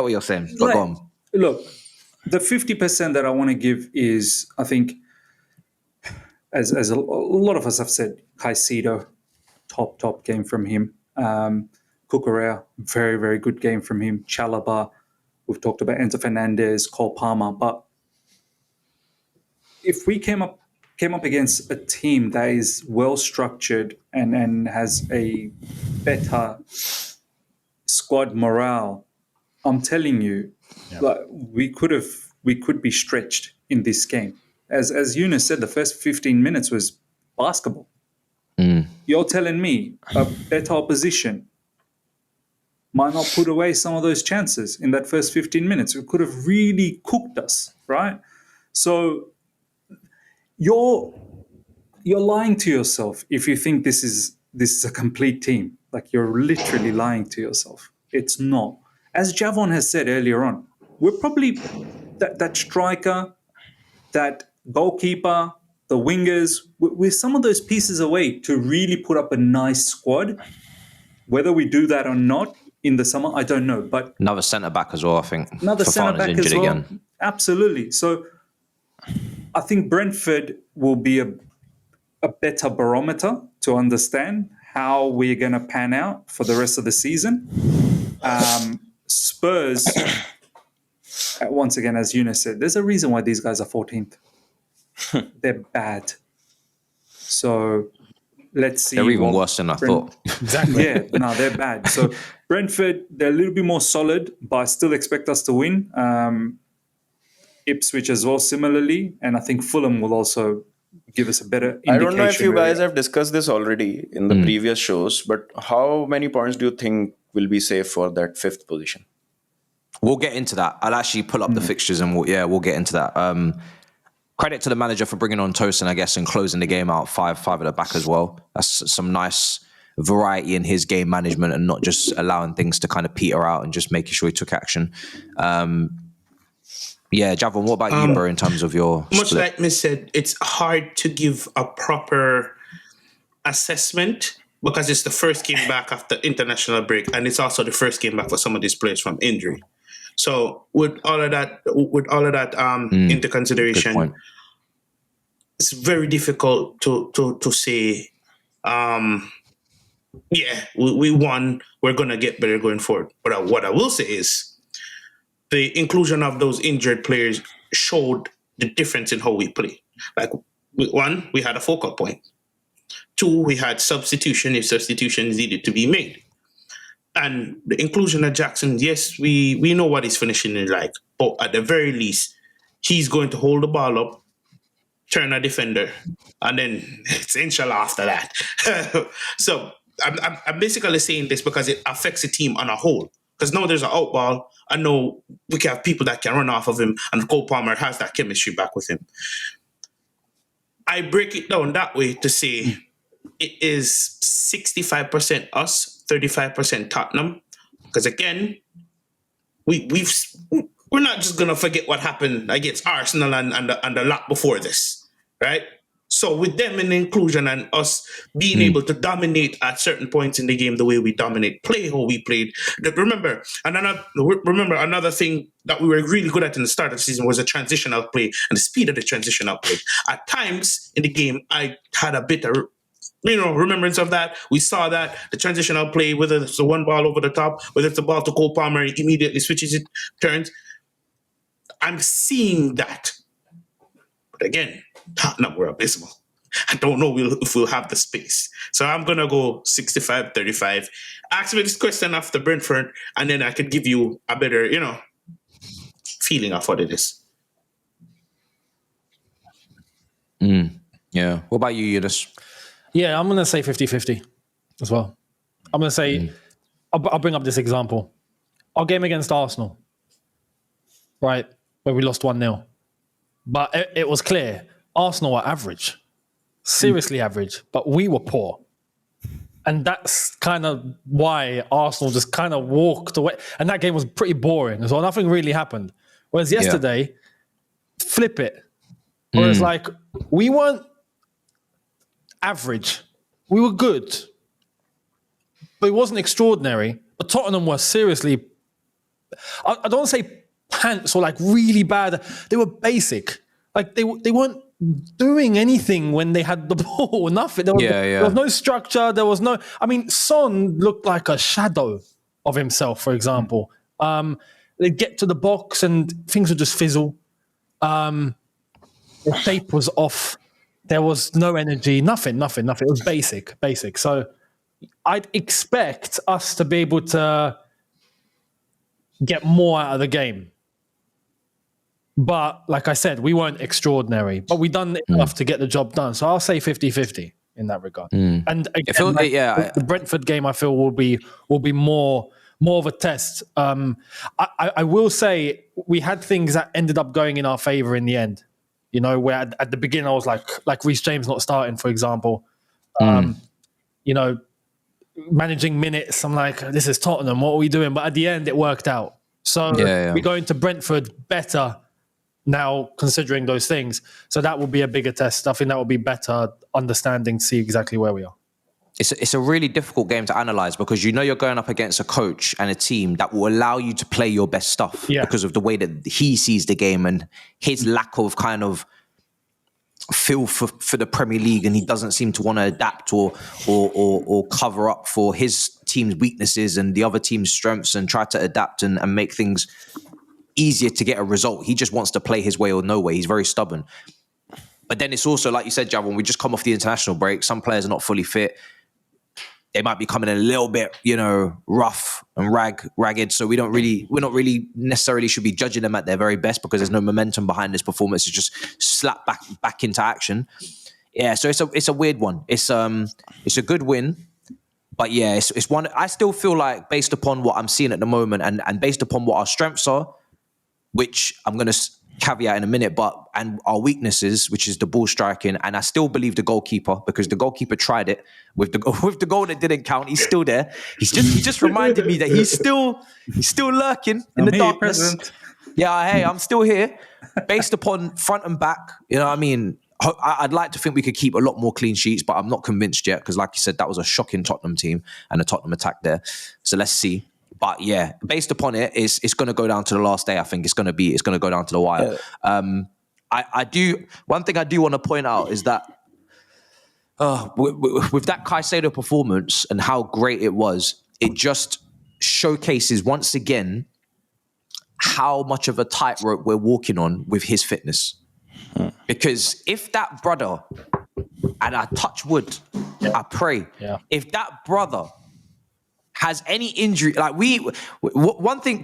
what you're saying. But go on. Look, the 50% that I want to give is, I think, as a lot of us have said, Caicedo, top game from him. Cucurella, very, very good game from him. Chalobah, we've talked about Enzo Fernandez, Cole Palmer. But if we came up against a team that is well structured and has a better squad morale, I'm telling you, like, we could be stretched in this game. As Younes said, the first 15 minutes was basketball. You're telling me a better opposition might not put away some of those chances in that first 15 minutes. It could have really cooked us, right? So you're lying to yourself if you think this is a complete team. Like, you're literally lying to yourself. It's not. As Javon has said earlier on, we're probably that striker, that goalkeeper, the wingers, we're some of those pieces away to really put up a nice squad. Whether we do that or not in the summer, I don't know. But Another centre back as well, I think. another centre back as well. Again. Absolutely. So I think Brentford will be a better barometer to understand how we're going to pan out for the rest of the season. Spurs, once again, as Younes said, there's a reason why these guys are 14th. They're bad. So let's see. They're even worse than I thought. Exactly. Yeah, no, they're bad. So Brentford, they're a little bit more solid, but I still expect us to win. Ipswich as well, similarly. And I think Fulham will also give us a better indication. I don't know if you where guys we are. have discussed this already in the previous shows, but how many points do you think will be safe for that 5th position? We'll get into that. I'll actually pull up the fixtures and we'll get into that. Credit to the manager for bringing on Tosin, I guess, and closing the game out 5-5 at the back as well. That's some nice variety in his game management and not just allowing things to kind of peter out and just making sure he took action. Javon, what about you, bro, in terms of your much split? like Miss said, it's hard to give a proper assessment because it's the first game back after international break, and it's also the first game back for some of these players from injury. So with all of that into consideration, it's very difficult to say. We won. We're gonna get better going forward. But what I will say is, the inclusion of those injured players showed the difference in how we play. Like, 1, we had a focal point. 2, we had substitution if substitutions needed to be made. And the inclusion of Jackson, yes, we know what his finishing is like, but at the very least, he's going to hold the ball up, turn a defender, and then it's inshallah after that. So I'm basically saying this because it affects the team on a whole. Because now there's an out ball, I know we can have people that can run off of him, and Cole Palmer has that chemistry back with him. I break it down that way to say it is 65% us, 35% Tottenham. Because again, we're not just gonna forget what happened against Arsenal and the lot before this, right? So with them in the inclusion and us being able to dominate at certain points in the game the way we dominate, play how we played. Remember another thing that we were really good at in the start of the season was the transitional play and the speed of the transitional play. At times in the game, I had a bit of remembrance of that. We saw that the transitional play, whether it's the one ball over the top, whether it's the ball to Cole Palmer, he immediately switches it, turns. I'm seeing that. But again, Tottenham were abysmal. I don't know if we'll have the space. So I'm going to go 65-35. Ask me this question after Brentford, and then I could give you a better, feeling of what it is. Yeah. What about you, Younes? Yeah, I'm going to say 50-50 as well. I'm going to say, I'll bring up this example. Our game against Arsenal, right, where we lost 1-0. But it was clear, Arsenal were average, seriously average, but we were poor. And that's kind of why Arsenal just kind of walked away. And that game was pretty boring as well. Nothing really happened. Whereas yesterday, flip it. Whereas like, we weren't average. We were good. But it wasn't extraordinary. But Tottenham were seriously, I don't want to say pants or like really bad. They were basic. Like they weren't doing anything when they had the ball. Nothing. There was no structure. There was no. I mean, Son looked like a shadow of himself. For example, they'd get to the box and things would just fizzle. The shape was off. There was no energy. Nothing. It was basic. So I'd expect us to be able to get more out of the game. But like I said, we weren't extraordinary, but we done enough to get the job done. So I'll say 50-50 in that regard. And again, the Brentford game, I feel will be more of a test. I will say we had things that ended up going in our favor in the end. Where at the beginning I was like Reece James not starting, for example. Managing minutes. I'm like, this is Tottenham. What are we doing? But at the end, it worked out. So we go into Brentford better now, considering those things. So that will be a bigger test. I think that will be better understanding to see exactly where we are. It's a really difficult game to analyze because you're going up against a coach and a team that will allow you to play your best stuff because of the way that he sees the game and his lack of kind of feel for the Premier League, and he doesn't seem to want to adapt or cover up for his team's weaknesses and the other team's strengths and try to adapt and make things easier to get a result. He just wants to play his way or no way. He's very stubborn. But then it's also, like you said, Javon, we just come off the international break. Some players are not fully fit. They might be coming in a little bit, rough and ragged. So we're not really necessarily should be judging them at their very best because there's no momentum behind this performance. It's just slapped back into action. Yeah, so it's a weird one. It's a good win, but yeah, it's one. I still feel like based upon what I'm seeing at the moment, and based upon what our strengths are, which I'm going to caveat in a minute, and our weaknesses, which is the ball striking, and I still believe the goalkeeper, because the goalkeeper tried it with the goal that didn't count. He's still there. He just reminded me that he's still lurking in the darkness. Present. Yeah, hey, I'm still here. Based upon front and back, you know what I mean? I'd like to think we could keep a lot more clean sheets, but I'm not convinced yet, because like you said, that was a shocking Tottenham team and a Tottenham attack there. So let's see. But yeah, based upon it, it's going to go down to the last day. I think it's going to go down to the wire. One thing I do want to point out is that with that Caicedo performance and how great it was, it just showcases once again how much of a tightrope we're walking on with his fitness. Because if that brother, and I touch wood, I pray, if that brother has any injury, like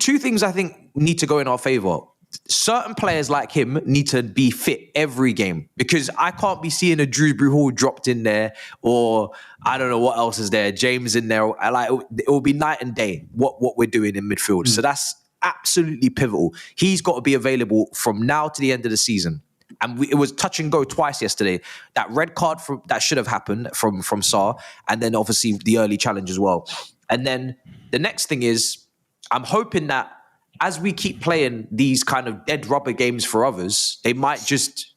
two things I think need to go in our favor. Certain players like him need to be fit every game, because I can't be seeing a Drewsbury Hall dropped in there, or I don't know what else is there, James in there. Like, it will be night and day what we're doing in midfield. So that's absolutely pivotal. He's got to be available from now to the end of the season. And it was touch and go twice yesterday. That red card that should have happened from Sarr, and then obviously the early challenge as well. And then the next thing is, I'm hoping that as we keep playing these kind of dead rubber games for others, they might just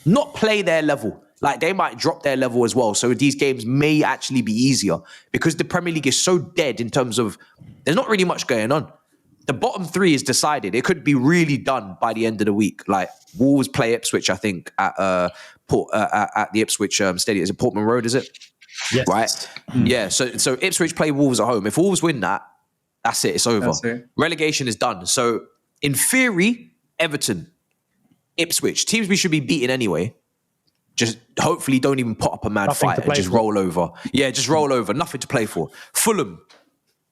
not play their level. Like, they might drop their level as well. So these games may actually be easier, because the Premier League is so dead in terms of there's not really much going on. The bottom three is decided. It could be really done by the end of the week. Like, Wolves play Ipswich, I think, at the Ipswich Stadium. Is it Portman Road, is it? Yes. Right? Yeah, so Ipswich play Wolves at home. If Wolves win that, that's it. It's over. Relegation is done. So, in theory, Everton, Ipswich, teams we should be beating anyway, just hopefully don't even put up a mad fight and just roll over. Yeah, just roll over. Nothing to play for. Fulham,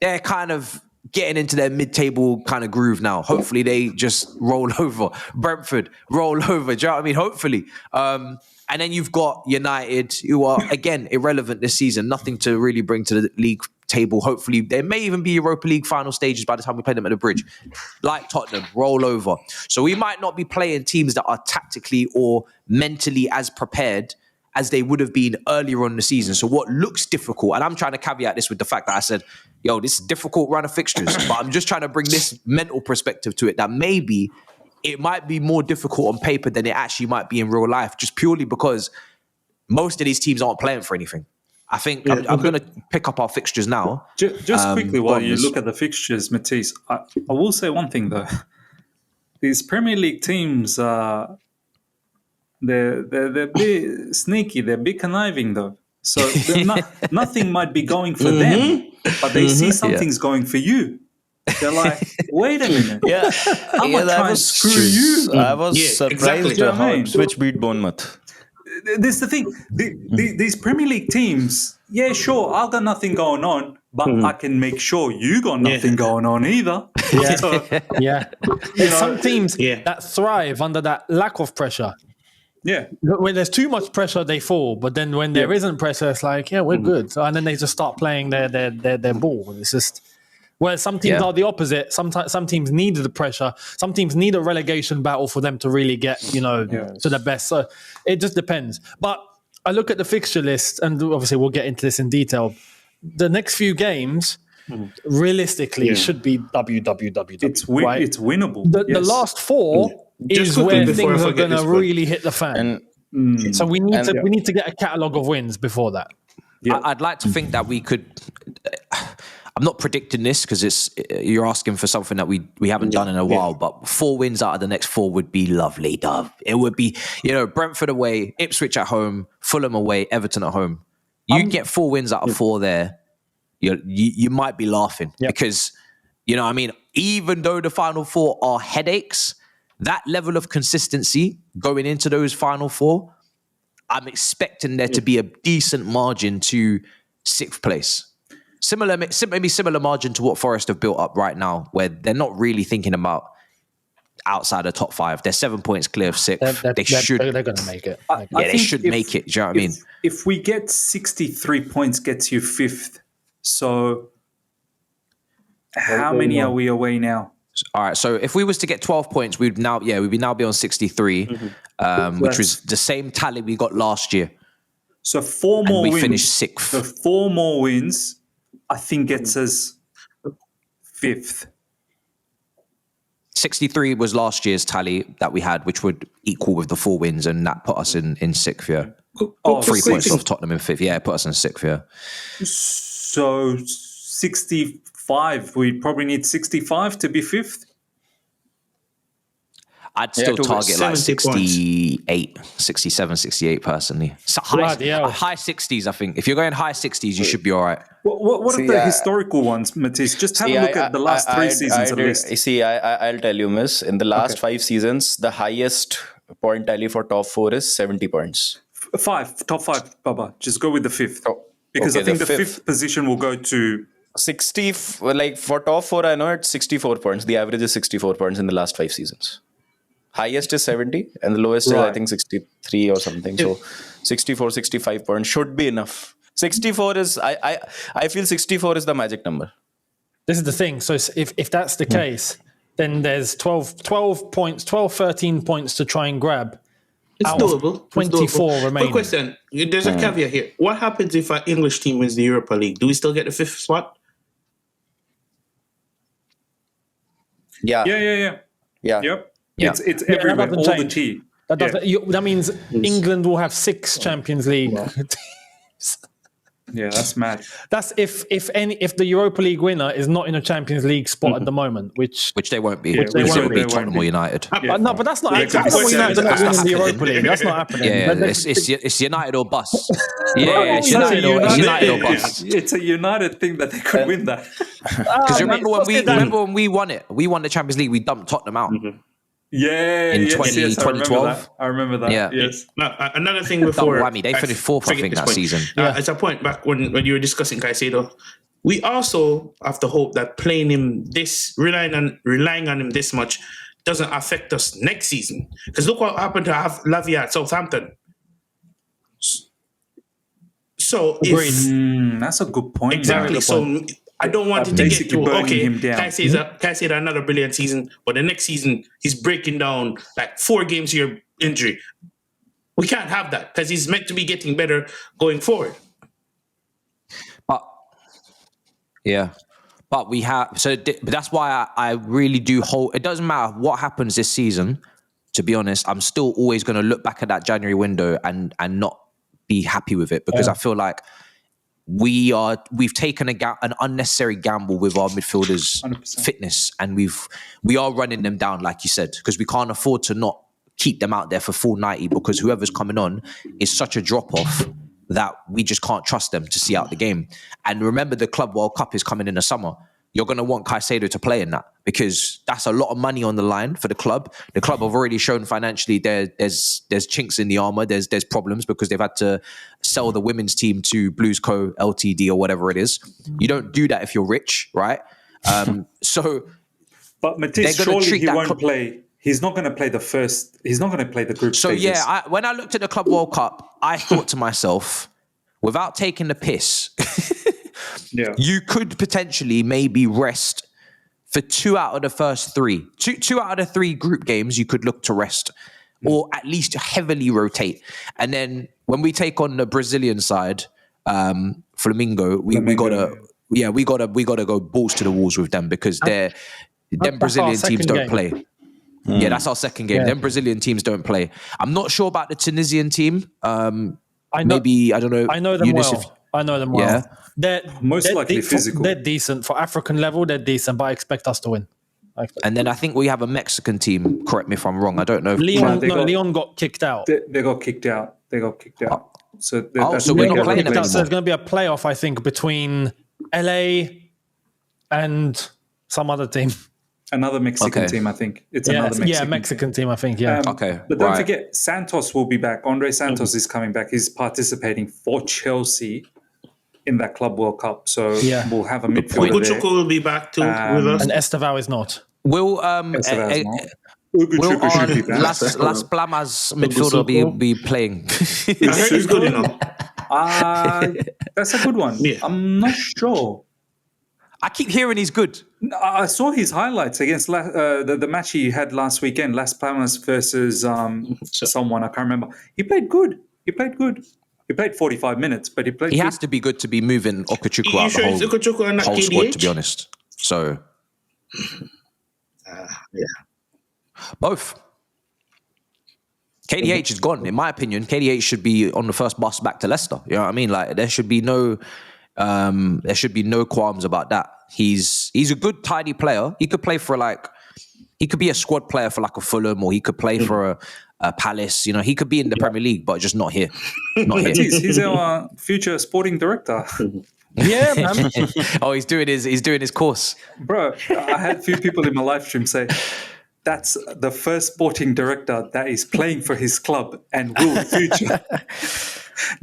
they're kind of getting into their mid-table kind of groove now. Hopefully they just roll over. Brentford, roll over. Do you know what I mean? Hopefully. And then you've got United, who are, again, irrelevant this season. Nothing to really bring to the league table. Hopefully there may even be Europa League final stages by the time we play them at the Bridge. Like Tottenham, roll over. So we might not be playing teams that are tactically or mentally as prepared as they would have been earlier on in the season. So what looks difficult, and I'm trying to caveat this with the fact that I said, yo, this is a difficult run of fixtures, but I'm just trying to bring this mental perspective to it, that maybe it might be more difficult on paper than it actually might be in real life, just purely because most of these teams aren't playing for anything. I think I'm going to pick up our fixtures now. Just quickly, while you look at the fixtures, Matisse, I will say one thing, though. These Premier League teams, they're a bit sneaky, they're a bit conniving, though. So nothing might be going for them, but they see something's going for you. They're like, wait a minute. Yeah, I'm going to try and screw you. I was surprised how Ipswich beat Bournemouth. This is the thing. These Premier League teams, yeah, sure, I've got nothing going on, but I can make sure you got nothing going on either. Yeah, So, There's some teams that thrive under that lack of pressure. Yeah. When there's too much pressure, they fall. But then when there isn't pressure, it's like, yeah, we're good. So, and then they just start playing their ball. It's just... Well, some teams are the opposite. Some teams need the pressure. Some teams need a relegation battle for them to really get, to the best. So it just depends. But I look at the fixture list, and obviously we'll get into this in detail. The next few games, realistically, should be WWW. It's winnable. The last four is where things are going to really hit the fan. So we need to get a catalogue of wins before that. Yeah. I'd like to think that we could... I'm not predicting this because you're asking for something that we haven't done in a while, but 4 wins out of the next 4 would be lovely, Dove. It would be, Brentford away, Ipswich at home, Fulham away, Everton at home. You get 4 wins out of 4 there, you might be laughing because, even though the final 4 are headaches, that level of consistency going into those final 4, I'm expecting there to be a decent margin to 6th place. Maybe similar margin to what Forest have built up right now, where they're not really thinking about outside the top 5. They're 7 points clear of 6th. They're going to make it. They should make it. Do you know what I mean? If we get 63 points, gets you 5th. So how many are we away now? All right. So if we was to get 12 points, we'd now be on 63, which was the same tally we got last year. So 4 more wins. We finished 6th. So 4 more wins, I think, gets us 5th. 63 was last year's tally that we had, which would equal with the 4 wins, and that put us in 6th, yeah. 3 points off Tottenham in 5th. Yeah, it put us in 6th, yeah. So 65, we probably need 65 to be 5th? I'd still target like 68, 67, 68 personally. So high 60s, I think. If you're going high 60s, you should be all right. What are the historical ones, Matisse? Just have a look at the last 3 seasons at least. I'll tell you, miss. In the last 5 seasons, the highest point tally for top 4 is 70 points. Top 5, Baba. Just go with the 5th. Because I think the 5th position will go to 60. Like for top 4, I know it's 64 points. The average is 64 points in the last 5 seasons. Highest is 70 and the lowest is, I think, 63 or something. So 64, 65 points should be enough. 64 is, I feel 64 is the magic number. This is the thing. So if that's the case, then there's 12 points, 13 points to try and grab. It's doable. 24 remaining. Quick question. There's a caveat here. What happens if our English team wins the Europa League? Do we still get the 5th spot? Yeah. Yep. It's everywhere, all the T. That means England will have 6 Champions League teams. Yeah, that's mad. That's if the Europa League winner is not in a Champions League spot at the moment, which they won't be. Which they won't be Tottenham or United. No, but that's not happening. Tottenham or United are not winning the Europa League. That's not happening. Yeah, it's United or bust. It's United or bust. It's a United thing that they could win that. Because remember when we won it? We won the Champions League. We dumped Tottenham out. In 2012. I remember that. Yeah. Yes. Another thing before they finished 4th, I think, that season. As a point back when you were discussing Caicedo, we also have to hope that playing him relying on him this much doesn't affect us next season. Because look what happened to Lavia at Southampton. So that's a good point. Exactly. So I don't want it to get to Caicedo another brilliant season, but the next season he's breaking down like 4 games here injury. We can't have that because he's meant to be getting better going forward. But we have but that's why I really do hold. It doesn't matter what happens this season. To be honest, I'm still always going to look back at that January window and not be happy with it because I feel like we've taken an unnecessary gamble with our midfielders' 100%. fitness, and we are running them down, like you said, because we can't afford to not keep them out there for full 90 because whoever's coming on is such a drop-off that we just can't trust them to see out the game. And remember, the Club World Cup is coming in the summer. You're going to want Caicedo to play in that because that's a lot of money on the line for the club. The club have already shown financially there's chinks in the armor. There's problems because they've had to sell the women's team to Blues Co. Ltd. Or whatever it is. You don't do that if you're rich, right? But Matisse, surely he won't play. He's not going to play the first. He's not going to play the group stages. Yeah, when I looked at the Club World Cup, I thought to myself, without taking the piss, you could potentially maybe rest for 2 out of the first 3. Two out of the 3 group games, you could look to rest, or at least heavily rotate. And then when we take on the Brazilian side, Flamengo, we gotta go balls to the walls with them because them Brazilian teams don't play. Yeah, that's our second game. Them Brazilian teams don't play. I'm not sure about the Tunisian team. I don't know. I know them well. I know them well. Yeah. They're most likely physical. They're decent for African level. They're decent, but I expect us to win. And then I think we have a Mexican team. Correct me if I'm wrong. I don't know. If Leon got kicked out. They got kicked out. So we're not playing them anymore. So there's going to be a playoff, I think, between LA and some other team. Another Mexican team, I think. It's another Mexican Mexican team, I think, yeah. But don't forget, Santos will be back. Andre Santos is coming back. He's participating for Chelsea in that Club World Cup. So we'll have a midfielder there. Uchuku will be back too with us. And Estevao is not. Will Ugochukwu Will should our be back. Las Palmas midfielder be playing? I heard he's good enough. That's a good one. Yeah. I'm not sure. I keep hearing he's good. I saw his highlights against the match he had last weekend, Las Palmas versus someone, I can't remember. He played good. He played 45 minutes, but he played He good. has to be good to be moving Okachukwu You out sure it's the Ugochukwu and not whole squad, KDH? to be honest. So, Yeah. both. KDH is gone, in my opinion. KDH should be on the first bus back to Leicester. You know what I mean? Like there should be no qualms about that. He's a good, tidy player. He could play for he could be a squad player for like a Fulham, or he could play for a Palace. You know, he could be in the Premier League, but just not here. Not here. He's our future sporting director. Yeah, man. Oh, he's doing his course. Bro, I had a few people in my live stream say, that's the first sporting director that is playing for his club and will future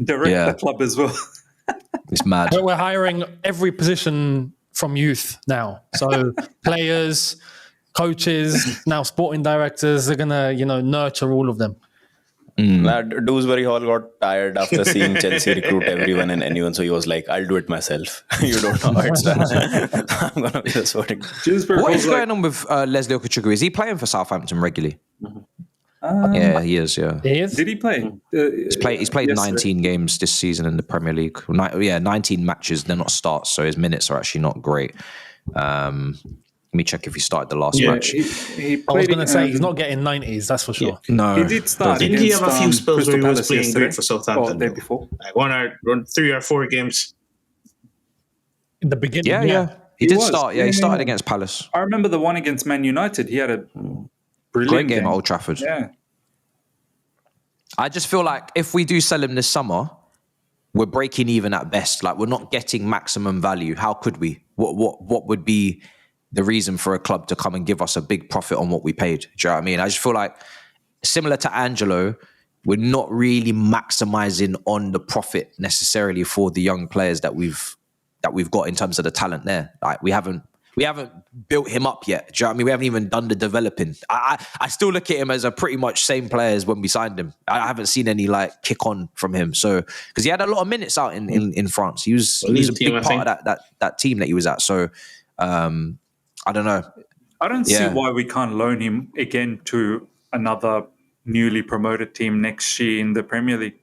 direct the club as well. It's mad. But we're hiring every position from youth now. So players, coaches, now sporting directors, they're going to, nurture all of them. Dewsbury Hall got tired after seeing Chelsea recruit everyone and anyone, so he was like, I'll do it myself. You don't know how it's done. I'm going to be the sorting. What is going on with Leslie Okachukwu? Is he playing for Southampton regularly? Yeah, he is, yeah. He is? Did he play? He's played 19 games this season in the Premier League. 19 matches. They're not starts, so his minutes are actually not great. Let me check if he started the last match. I was going to say, he's not getting 90s, that's for sure. No. He did start. Didn't he have a few spells where he was Crystal playing Palace great for Southampton? Or the day before. Like 3 or 4 games. In the beginning, Yeah. He did was. start. Yeah, he started against Palace. I remember the one against Man United. He had a brilliant Great game at Old Trafford. Yeah. I just feel like if we do sell him this summer, we're breaking even at best. Like we're not getting maximum value. How could we? What would be the reason for a club to come and give us a big profit on what we paid? Do you know what I mean? I just feel like similar to Angelo, we're not really maximizing on the profit necessarily for the young players that we've got in terms of the talent there. Like we haven't built him up yet. Do you know what I mean? We haven't even done the developing. I still look at him as a pretty much same player as when we signed him. I haven't seen any like kick on from him. So because he had a lot of minutes out in France, he was a big part of that team that he was at. So I don't know. I don't see why we can't loan him again to another newly promoted team next year in the Premier League.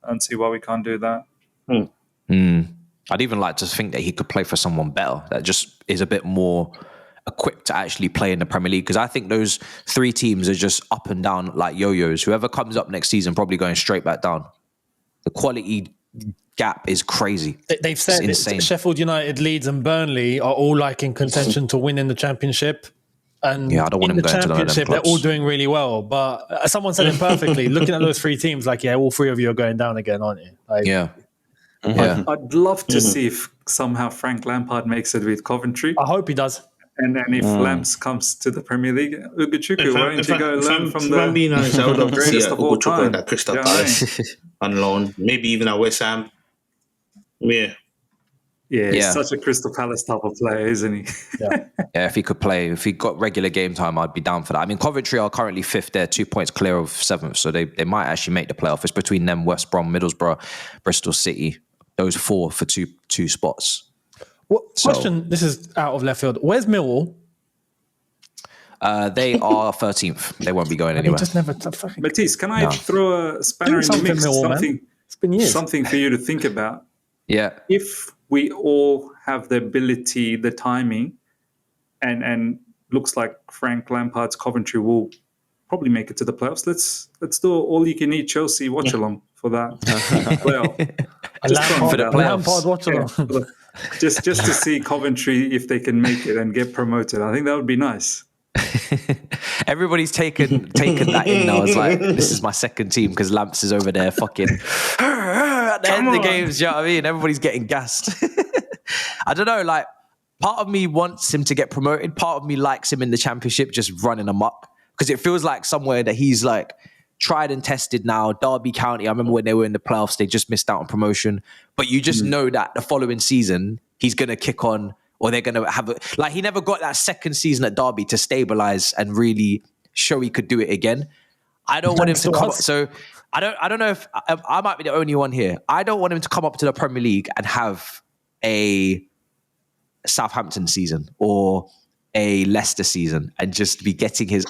I don't see why we can't do that. I'd even like to think that he could play for someone better that just is a bit more equipped to actually play in the Premier League. Because I think those 3 teams are just up and down like yo-yos. Whoever comes up next season probably going straight back down. The quality gap is crazy. They've said that Sheffield United, Leeds and Burnley are all like in contention to win in the Championship. And I don't want in him the going to none of them Championship, they're clubs. all doing really well. But someone said it perfectly. Looking at those 3 teams, like, all 3 of you are going down again, aren't you? Like, Yeah. I'd love to see if somehow Frank Lampard makes it with Coventry. I hope he does. And then if Lamps comes to the Premier League, Ugochukwu, why don't you go learn from the If I'm being honest, I would love to see greatest of all Ugochukwu time. at Crystal You know what I Palace on loan. Maybe even at West Ham. Yeah. Yeah, he's Yeah. such a Crystal Palace type of player, isn't he? Yeah. Yeah, if he could play, if he got regular game time, I'd be down for that. I mean, Coventry are currently 5th. They're 2 points clear of 7th, so they might actually make the playoff. It's between them, West Brom, Middlesbrough, Bristol City. Those 4 for two spots. Question, this is out of left field. Where's Millwall? They are 13th. They won't be going He anywhere. just never... fucking Matisse, can I throw a spanner in the something, mix? Millwall, man. It's been years. Something for you to think about. Yeah. If we all have the ability, the timing, and looks like Frank Lampard's Coventry will probably make it to the playoffs, let's do all you can eat Chelsea watch along for that playoff. For the playoffs. Lampard watch along. Just to see Coventry if they can make it and get promoted. I think that would be nice. Everybody's taken that in now. It's like, this is my second team because Lamps is over there fucking at the end of the games. You know what I mean? Everybody's getting gassed. I don't know, like, part of me wants him to get promoted. Part of me likes him in the Championship just running amok because it feels like somewhere that he's like tried and tested now. Derby County, I remember when they were in the playoffs, they just missed out on promotion. But you just know that the following season, he's going to kick on or they're going to have like he never got that second season at Derby to stabilize and really show he could do it again. I don't want him to come up. So I don't know if I might be the only one here. I don't want him to come up to the Premier League and have a Southampton season or a Leicester season and just be getting his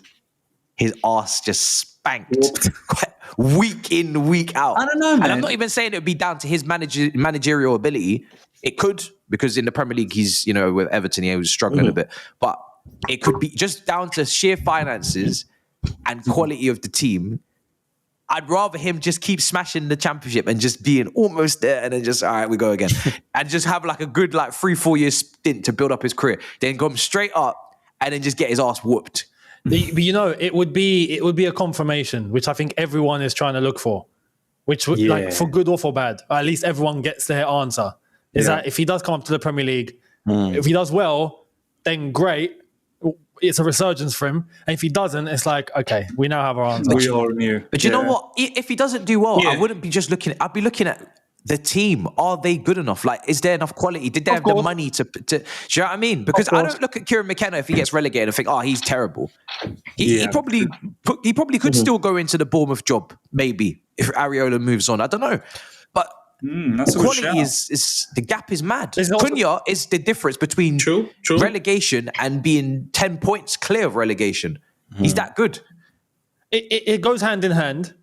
ass just spanked week in, week out. I don't know, man. And I'm not even saying it would be down to his managerial ability. It could, because in the Premier League, he's, with Everton, he was struggling a bit. But it could be just down to sheer finances and quality of the team. I'd rather him just keep smashing the Championship and just being almost there and then just, all right, we go again. And just have like a good 3-4 year stint to build up his career. Then come straight up and then just get his ass whooped. But it would be a confirmation, which I think everyone is trying to look for, which would for good or for bad, or at least everyone gets their answer. Is that if he does come up to the Premier League, if he does well, then great. It's a resurgence for him. And if he doesn't, it's like, okay, we now have our answer. We all knew. But you know what? If he doesn't do well, I wouldn't be just looking. I'd be looking at the team. Are they good enough? Is there enough quality? Did they have the money to? Do you know what I mean? Because I don't look at Kieran McKenna if he gets relegated and think, oh, he's terrible. He probably could still go into the Bournemouth job, maybe, if Areola moves on. I don't know. But that's the quality is the gap is mad. Cunha is the difference between relegation and being 10 points clear of relegation. He's that good. It goes hand in hand.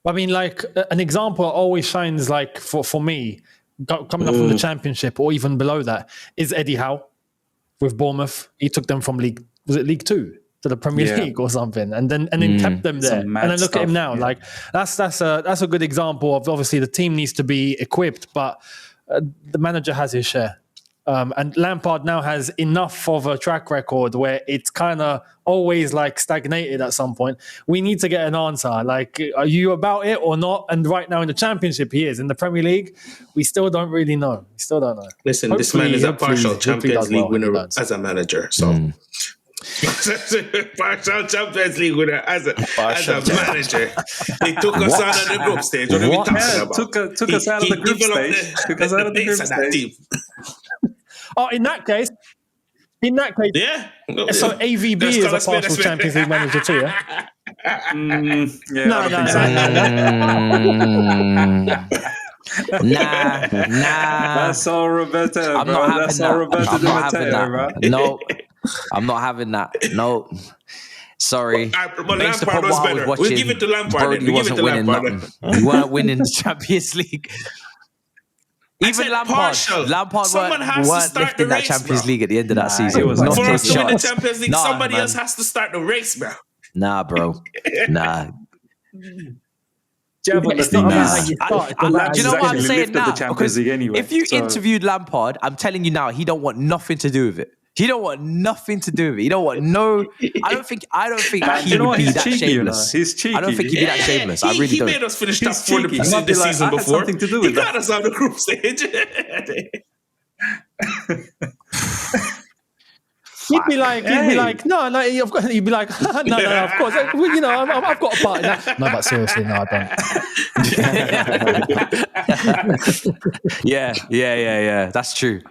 I mean, an example always shines for me, coming up from the Championship or even below that, is Eddie Howe with Bournemouth. He took them from League 2 to the Premier League or something, and then kept them there. And then look at him now. That's a good example of, obviously the team needs to be equipped, but the manager has his share. And Lampard now has enough of a track record where it's kind of always stagnated at some point. We need to get an answer. Are you about it or not? And right now in the Championship, he is. In the Premier League, we still don't really know. We still don't know. Listen, this man is a partial Champions League winner as a manager. So, partial Champions League winner as a manager. He took us out of the group stage. What are we talking about? Took us out of the group stage. Took us out of the group stage. Oh, in that case, yeah. So AVB is a partial Champions League manager too, yeah? Nah. That's all Roberto. I'm not having that. No, I'm not having that. No. Sorry. Based upon what I was watching, we'll give it to Lampard. Brody wasn't winning nothing. We weren't winning the Champions League. Even Lampard weren't lifting that Champions League at the end of that season. For us to win the Champions League, somebody else has to start the race, bro. Nah, bro. Nah. Javon, it's not about how you start. Do you know what I'm saying now? Because if you interviewed Lampard, I'm telling you now, he don't want nothing to do with it. He don't want nothing to do with it. He don't want I don't think he would be that shameless. He's cheeky. I don't think he'd be that shameless. I really don't. He made us finish top 4 this season before. He got us out of the group stage. He'd be like, no, of course. He'd be like, no, of course. I've got a part in that. No, but seriously, no, I don't. Yeah. That's true.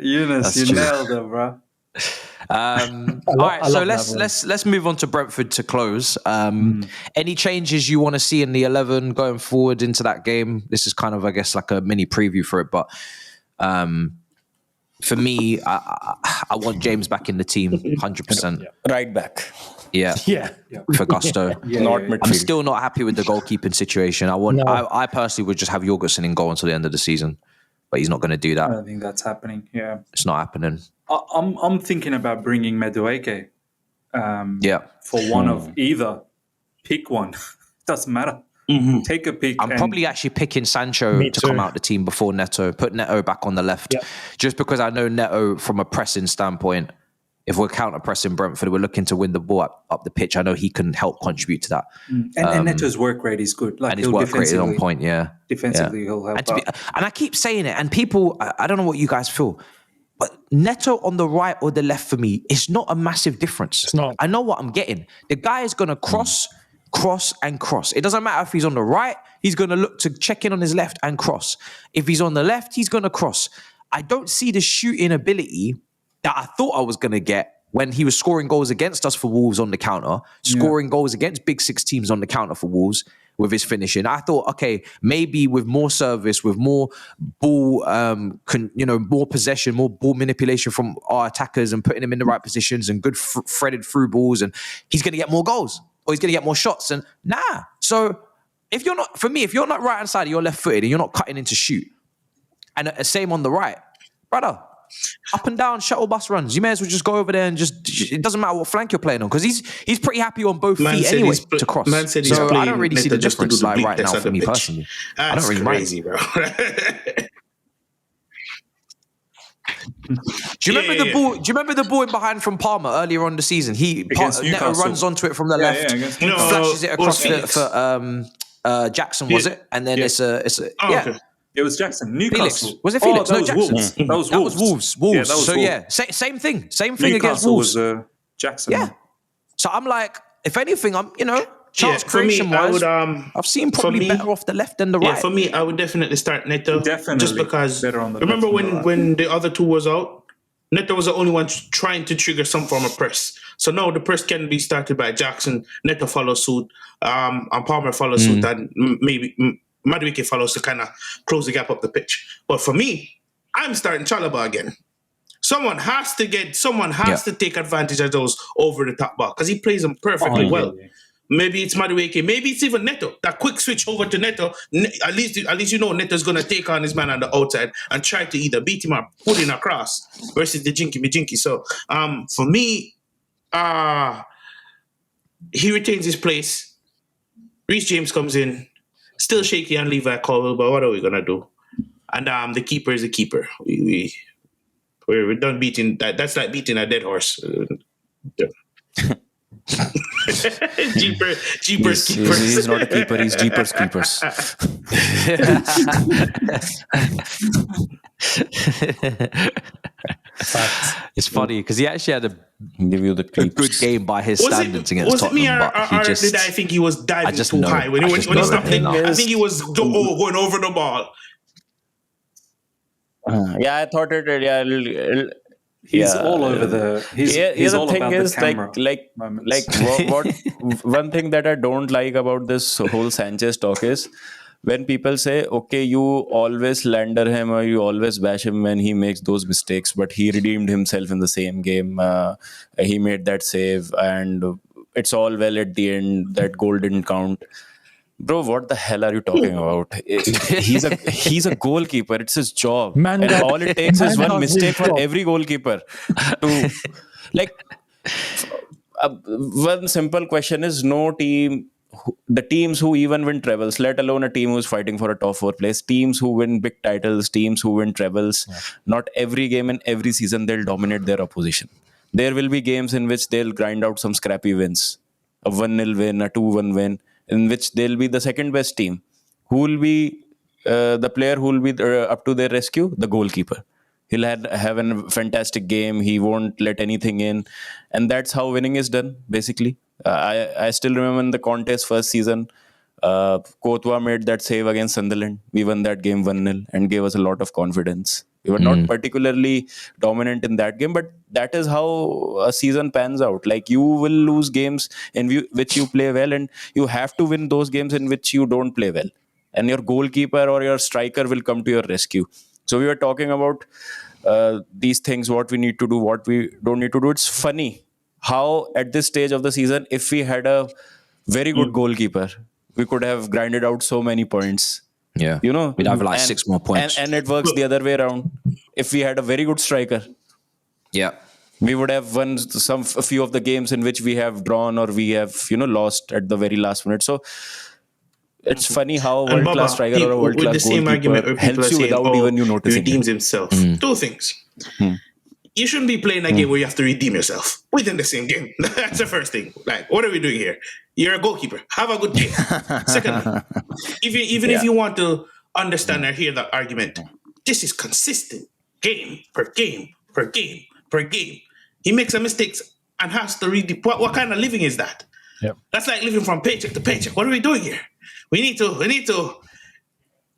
Younes, you nailed it, bro. All right, so let's move on to Brentford to close. Any changes you want to see in the 11 going forward into that game? This is kind of, I guess, like a mini preview for it, but for me, I want James back in the team, 100%. Right back. Yeah. For Gusto. Not midfield. I'm still not happy with the goalkeeping situation. I personally would just have Jorgensen in goal until the end of the season. But he's not going to do that. I don't think that's happening. Yeah, it's not happening. I'm thinking about bringing Madueke. For one of either. Pick one. Doesn't matter. Mm-hmm. Take a pick. I'm probably actually picking Sancho to come out the team before Neto. Put Neto back on the left, just because I know Neto from a pressing standpoint. If we're counter-pressing Brentford, we're looking to win the ball up the pitch. I know he can help contribute to that. And Neto's work rate is good. And his work rate is on point, Defensively, he'll help and I keep saying it, and people, I don't know what you guys feel, but Neto on the right or the left for me is not a massive difference. It's not. I know what I'm getting. The guy is going to cross. It doesn't matter if he's on the right, he's going to look to check in on his left and cross. If he's on the left, he's going to cross. I don't see the shooting ability that I thought I was going to get when he was scoring goals against us for Wolves on the counter, scoring goals against Big Six teams on the counter for Wolves with his finishing. I thought, okay, maybe with more service, with more ball, more possession, more ball manipulation from our attackers and putting them in the right positions and good threaded through balls, and he's going to get more goals or he's going to get more shots. And so if you're not right hand side, you're left footed and you're not cutting in to shoot, and same on the right, brother. Up and down shuttle bus runs. You may as well just go over there and it doesn't matter what flank you're playing on, because he's pretty happy on both feet anyway to cross. Man said he's so playing I don't really see the difference like right now for me personally. That's I don't really crazy, mind. bro. Do you remember the ball? Do you remember the ball in behind from Palmer earlier on the season? Neto runs onto it from the left, flashes it across for Jackson, was it? And then it's a okay. It was Jackson. Newcastle. Felix. Was it Felix? No, Jackson. Wolves. That was Wolves. Yeah, so same thing. Same thing against Wolves. Was Jackson. Yeah. So I'm like, if anything, I'm chance creation wise, I've seen probably better off the left than the right. Yeah, for me, I would definitely start Neto. Definitely. Just because better on the remember left when the other two was out, Neto was the only one trying to trigger some form of press. So now the press can be started by Jackson. Neto follows suit, and Palmer follows suit, and maybe Madueke follows to kind of close the gap up the pitch. But for me, I'm starting Chalobah again. Someone has to take advantage of those over the top ball because he plays them perfectly well. Yeah. Maybe it's Madueke, maybe it's even Neto. That quick switch over to Neto, at least Neto's going to take on his man on the outside and try to either beat him or put him across versus the jinky. So for me, he retains his place. Reece James comes in, still shaky on Levi Colwill, but what are we going to do? And the keeper is the keeper. We're done beating that. That's like beating a dead horse. Jeepers keepers. He's not a keeper, he's Jeepers keepers. It's funny because he actually had a good game by his standards against Tottenham. Was it me or did I think he was diving too high when he stopped it? I think he was going over the ball. I thought it. He's all over the. He's all about the camera. What one thing that I don't like about this whole Sanchez talk is when people say, okay, you always slander him or you always bash him when he makes those mistakes, but he redeemed himself in the same game. He made that save and it's all well at the end. That goal didn't count. Bro, what the hell are you talking about? He's a goalkeeper. It's his job. And all it takes is one mistake for every goalkeeper. One simple question is the teams who even win trebles, let alone a team who's fighting for a top 4 place, teams who win big titles, teams who win trebles, not every game and every season they'll dominate their opposition. There will be games in which they'll grind out some scrappy wins. A 1-0 win, a 2-1 win, in which they'll be the second best team. Who will be the player who will be up to their rescue? The goalkeeper. He'll have a fantastic game. He won't let anything in. And that's how winning is done, basically. I still remember in the Conte's first season, Courtois made that save against Sunderland. We won that game 1-0 and gave us a lot of confidence. We were not particularly dominant in that game, but that is how a season pans out. Like, you will lose games in which you play well, and you have to win those games in which you don't play well. And your goalkeeper or your striker will come to your rescue. So we were talking about these things, what we need to do, what we don't need to do. It's funny how at this stage of the season, if we had a very good goalkeeper, we could have grinded out so many points. Yeah, we'd have like 6 more points. And it works the other way around. If we had a very good striker, we would have won a few of the games in which we have drawn or we have lost at the very last minute. So it's funny how a world-class striker or a world-class goalkeeper helps you without even you noticing. He redeems himself. 2 things. You shouldn't be playing a game where you have to redeem yourself within the same game. That's the first thing. Like, what are we doing here? You're a goalkeeper. Have a good game. Secondly, even if you want to understand or hear that argument, this is consistent. Game per game per game per game. He makes a mistake and has to redeem. What kind of living is that? Yep. That's like living from paycheck to paycheck. What are we doing here? We need to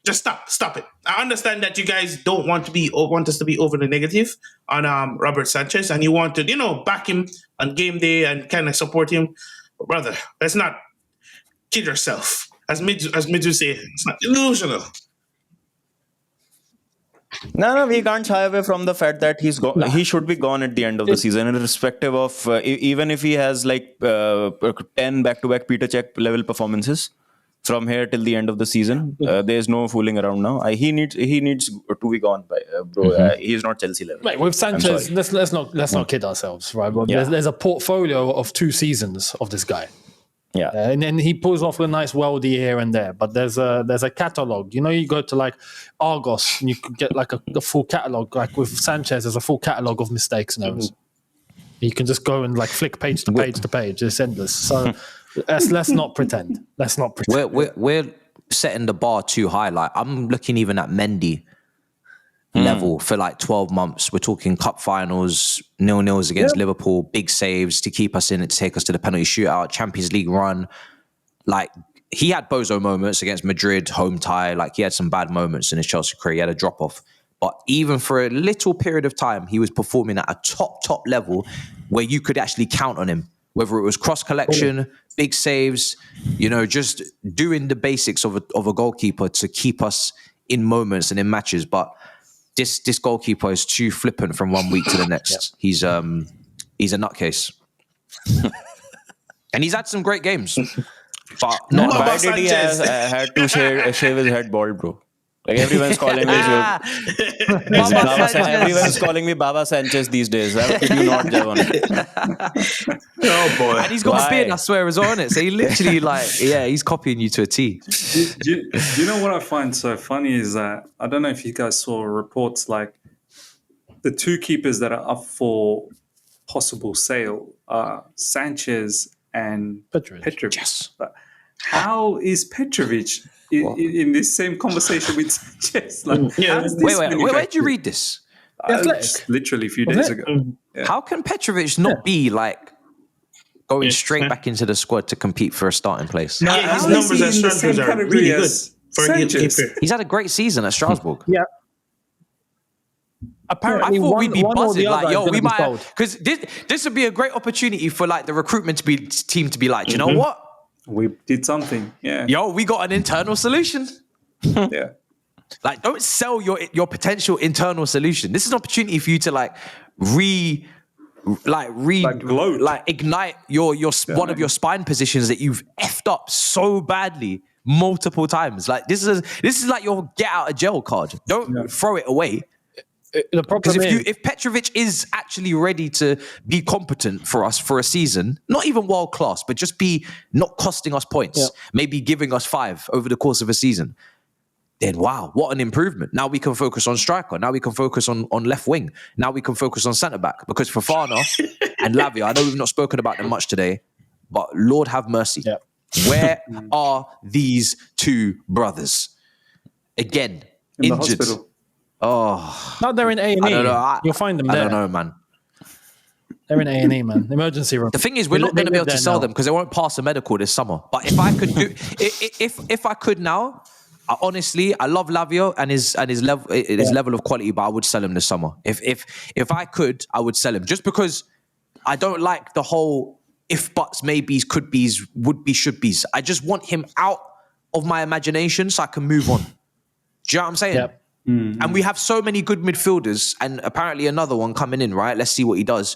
Just stop it. I understand that you guys don't want us to be overly negative on Robert Sanchez, and you want to, back him on game day and kind of support him. But brother, let's not kid yourself. As Midju say, it's not delusional. No, we can't shy away from the fact that he should be gone at the end of the season, irrespective of even if he has like 10 back-to-back Peter Cech level performances. From here till the end of the season, there's no fooling around now. He needs to be gone, bro. He's not Chelsea level. Mate, with Sanchez, let's not kid ourselves, right? But there's a portfolio of 2 seasons of this guy. Yeah, and then he pulls off a nice worldie here and there. But there's a catalog. You go to like Argos and you could get like a full catalog. Like with Sanchez, there's a full catalog of mistakes and errors. You can just go and like flick page to page to page. It's endless. So. Let's not pretend. Let's not pretend. We're setting the bar too high. Like I'm looking even at Mendy level for like 12 months. We're talking cup finals, 0-0s against Liverpool, big saves to keep us in it, to take us to the penalty shootout, Champions League run. Like he had bozo moments against Madrid, home tie. Like he had some bad moments in his Chelsea career. He had a drop off. But even for a little period of time, he was performing at a top level where you could actually count on him. Whether it was cross collection, big saves, just doing the basics of a goalkeeper to keep us in moments and in matches. But this goalkeeper is too flippant from one week to the next. He's a nutcase, and he's had some great games. But why did he had to shave his head bald, bro? Like everyone's calling me everyone's calling me Baba Sanchez these days. How could you not, Javon? Oh boy! And he's got a beard, I swear, as well on it. So he literally he's copying you to a T. Do you know what I find so funny is that I don't know if you guys saw reports like the 2 keepers that are up for possible sale are Sanchez and Petrovic. Yes. But how is Petrovic in this same conversation with Sanchez? Like, wait, where'd you read this? Just literally a few days ago. Yeah. How can Petrovic not be like going straight back into the squad to compete for a starting place? His numbers at Strasbourg are really good for a goalkeeper. He's had a great season at Strasbourg. Yeah. Apparently, I thought we'd be buzzing we might, because this would be a great opportunity for like the recruitment team to be like, you know what? We did something. Yeah. We got an internal solution. Yeah. Like, don't sell your potential internal solution. This is an opportunity for you to ignite your one of your spine positions that you've effed up so badly multiple times. Like this is like your get out of jail card. Don't throw it away. The problem is, if Petrovic is actually ready to be competent for us for a season, not even world class, but just be not costing us points, maybe giving us 5 over the course of a season, then wow, what an improvement. Now we can focus on striker. Now we can focus on left wing. Now we can focus on centre back, because Fofana and Lavia, I know we've not spoken about them much today, but Lord have mercy. Yeah. Where are these 2 brothers? Again, in injured. The hospital. Oh, no, they're in A&E. I don't know. You'll find them there. I don't know, man. They're in A&E, man. Emergency room. The thing is, we're not going to be able to sell them because they won't pass a medical this summer. But if I could do, if I could now, honestly, I love Lavio and his level of quality, but I would sell him this summer. If I could, I would sell him, just because I don't like the whole if buts, maybes, could be's, would be, should be's. I just want him out of my imagination so I can move on. Do you know what I'm saying? Yep. Mm-hmm. And we have so many good midfielders, and apparently another one coming in, right? Let's see what he does.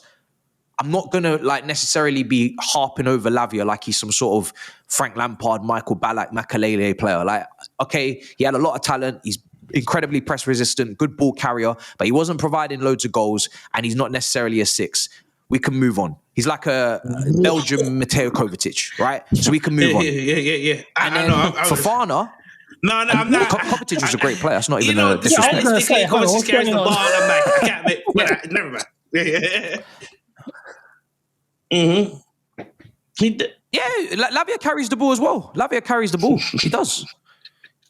I'm not going to necessarily be harping over Lavia like he's some sort of Frank Lampard, Michael Ballack, Makalele player. Okay, he had a lot of talent. He's incredibly press resistant, good ball carrier, but he wasn't providing loads of goals, and he's not necessarily a 6. We can move on. He's like a Belgium Mateo Kovacic, right? So we can move on. Yeah. And then Fofana... No, I'm not. Kovacic was a great player. That's not even a disrespect. Kovacic carries the ball. I'm like, I can't make. Never mind. Lavia carries the ball as well. Lavia carries the ball. He does.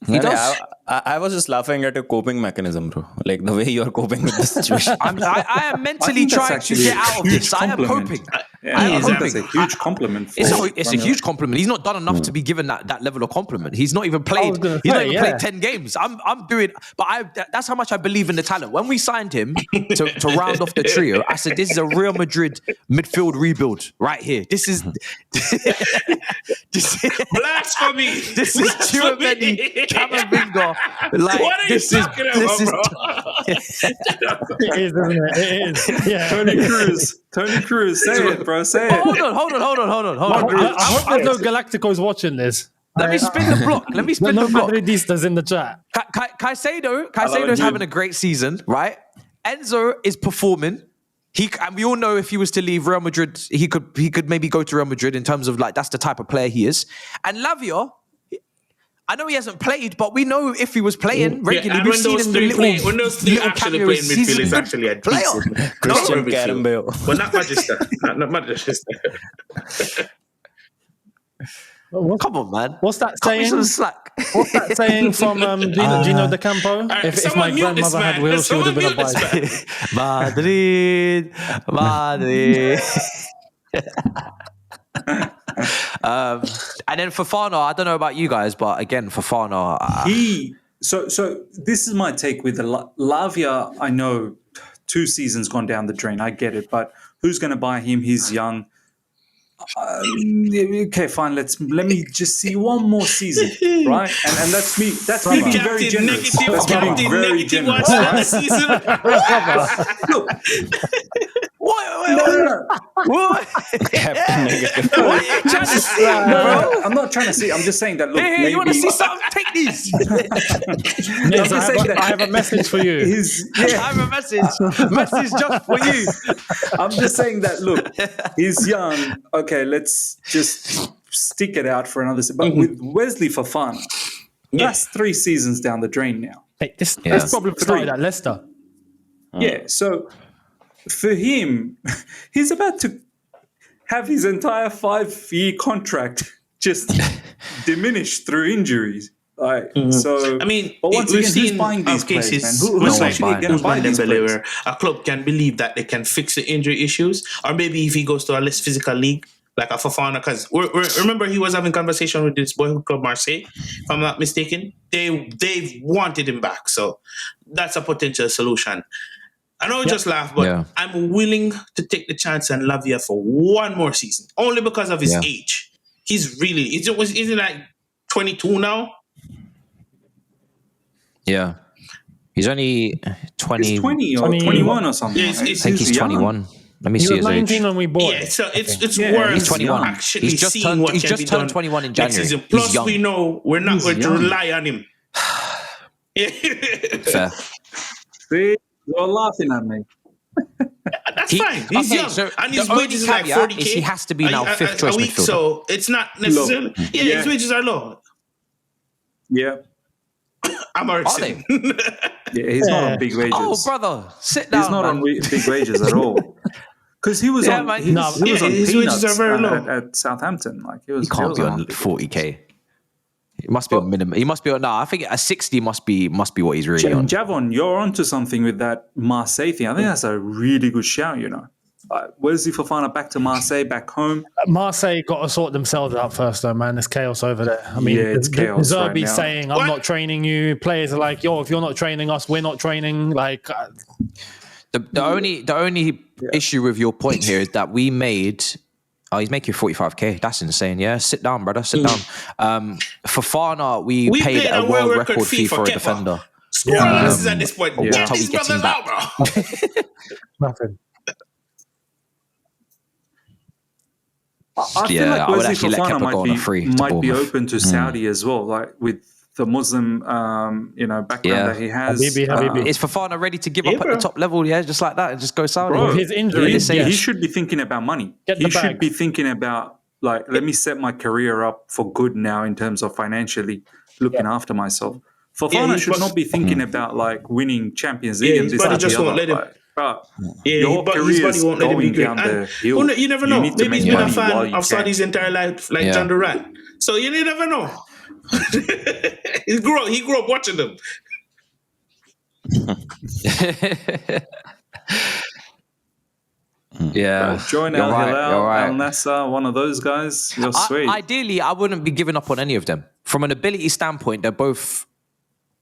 He does. I was just laughing at your coping mechanism, bro. Like the way you are coping with this situation. I am mentally trying to get out of this. I am coping. Yeah, I'm hoping- that's a huge compliment. For It's a huge compliment. He's not done enough to be given that level of compliment. He's not even played. gonna He's not say, even yeah. played 10 games. I'm doing, but that's how much I believe in the talent. When we signed him to round off the trio, I said this is a Real Madrid midfield rebuild right here. This is Blasphemy. This is Chouameni, Camavinga. Like What are you talking about, bro? It is, isn't it? It is. Yeah. Tony Cruz, say it, bro, say it. Hold on. I hope there's no Galacticos watching this. Let me spin the block. Let me spin No the block. Madridistas in the chat. Caicedo is having a great season, right? Enzo is performing. And we all know if he was to leave Real Madrid, he could maybe go to Real Madrid in terms of like that's the type of player he is. And Lavia, I know he hasn't played, but we know if he was playing regularly, we've seen in the when those three actually play in midfield, is actually a decent Christian midfield. Carambeo. But not Manchester. not Manchester. Come on, man. What's that Cut me saying? some slack. What's that saying from Gino De Campo? right, If my someone mute this grandmother had man. wheels, she would have been a Someone mute bicycle. Madrid. And then Fofana, I don't know about you guys, but again, Fofana. So this is my take with the Lavia. I know 2 seasons gone down the drain. I get it, but who's going to buy him? He's young. Okay, fine. Let me just see one more season, right? And that's me. That's me being very generous. That's me being very generous. Right? Look, What? Captain negative. What are you trying to see, bro? I'm not trying to see. I'm just saying that. Look, Hey, you want to maybe- see something? Take these. Yes, just saying that- I have a message for you. I have a message just for you. I'm just saying that. Look, he's young. Okay, let's just stick it out for another season. But with Wesley Fofana, that's 3 seasons down the drain now. Hey, this Yeah. problem started at Leicester. Yeah, so for him, he's about to have his entire 5-year contract just diminished through injuries. Like, so, I mean, but once we've again, who's seen buying these players, cases man? Who's No actually one going to buy these players? where a club can believe that they can fix the injury issues, or maybe if he goes to a less physical league like a Fofana, because remember he was having conversation with this boyhood club Marseille, if I'm not mistaken. They've wanted him back, so that's a potential solution. I know we just laugh, but Yeah. I'm willing to take the chance on Lavia for one more season, only because of his age. He's really, is he like 22 now? Yeah. He's only 20. He's 20 or 20 21 or something. Yeah, right? I think he's young. 21. Let me He see was his 19 age. when we bought Yeah, him. so it's Yeah, worth he's 21. actually He's just seeing turned- what he's can just be turned done 21 in next January. season. He's Plus, young. we know we're not going to young. rely on him. Fair. See, you're laughing at me. That's fine. He's young, and his the wages is only like caveat 40K. is he has to be now fifth choice a week, midfielder. so it's not necessarily. Yeah, Yeah. his wages are low. Yeah. I'm Are already they? Yeah, he's not on big wages. Oh, brother. Sit down, He's not man. on big wages at all. Because he was Yeah, on, man. he was on his wages peanuts are very low. at Southampton. Like he was. He can't be on big 40K. He must be on minimum. He must be on. No, I think a 60 must be what he's really on. Javon, you're onto something with that Marseille thing. I think that's a really good shout. You know, Wesley Fofana back to Marseille, back home. Marseille got to sort themselves out first, though, man. There's chaos over there. I mean, Yeah, it's chaos right Zerbi now. saying, I'm What? not training you. Players are like, yo, if you're not training us, we're not training. Like, The only issue with your point here is that we made. Oh, he's making 45K. That's insane. Yeah, sit down, brother. Sit down. Fofana, we paid a world record fee for a defender. Score analysis at this point. Yeah. Get How these we get him brothers out, bro. nothing. I feel Yeah, like I would Wesley actually let Fofana Kepa go on a free to might be Bournemouth. open to Saudi as well, like with the Muslim, background that he has. Habibi. Is Fofana ready to give Yeah, up at bro. the top level? Yeah, just like that, and just go Saudi. Bro, With his injury, he should be thinking about money. Get He the should bag. be thinking about like, let me set my career up for good now in terms of financially looking after myself. Fofana he- should but- not be thinking about like winning Champions League and his this body and just the won't other. let him. Like, bro, Yeah, your but his career body is won't let him be going great. down the And hill. you never know. need to Maybe he's make been a money while fan you of can. Saudi his entire life, like Yeah. John Durant. So you never know. He grew up watching them. Yeah. Join You're Al right, Hilal, you're right. Al Nassr, one of those guys. You're sweet. Ideally, I wouldn't be giving up on any of them. From an ability standpoint, they're both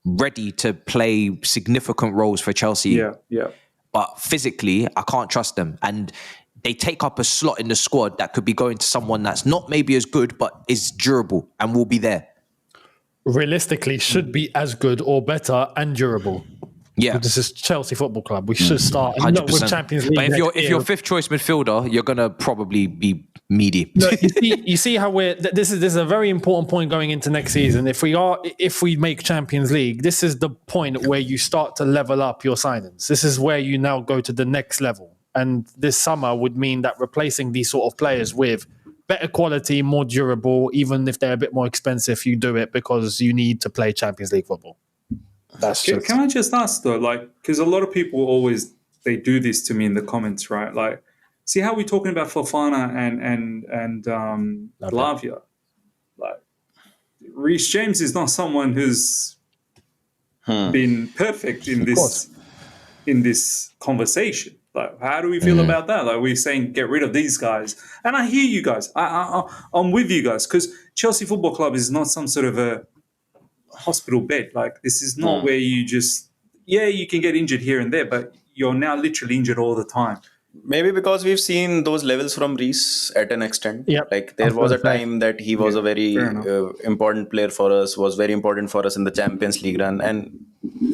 ready to play significant roles for Chelsea. Yeah. But physically, I can't trust them. And they take up a slot in the squad that could be going to someone that's not maybe as good, but is durable and will be there. Realistically, should be as good or better and durable. Yeah. This is Chelsea Football Club. We should start and 100%. not with Champions League. But if you're fifth choice midfielder, you're gonna probably be meaty. No, you see how this is a very important point going into next season. If we make Champions League, this is the point where you start to level up your signings. This is where you now go to the next level. And this summer would mean that replacing these sort of players with better quality, more durable, even if they're a bit more expensive, you do it because you need to play Champions League football. Can I just ask though, like, because a lot of people always they do this to me in the comments, right? Like, see how we're talking about Fofana and Lavia. Like, Reece James is not someone who's been perfect in this conversation. Like, how do we feel about that? Like, we're saying get rid of these guys, and I hear you guys. I'm with you guys because Chelsea Football Club is not some sort of a hospital bed. Like, this is not where you just you can get injured here and there, but you're now literally injured all the time. Maybe because we've seen those levels from Reece at an extent. Yep. Like, there was a time that he was a very important player for us, was very important for us in the Champions League run. And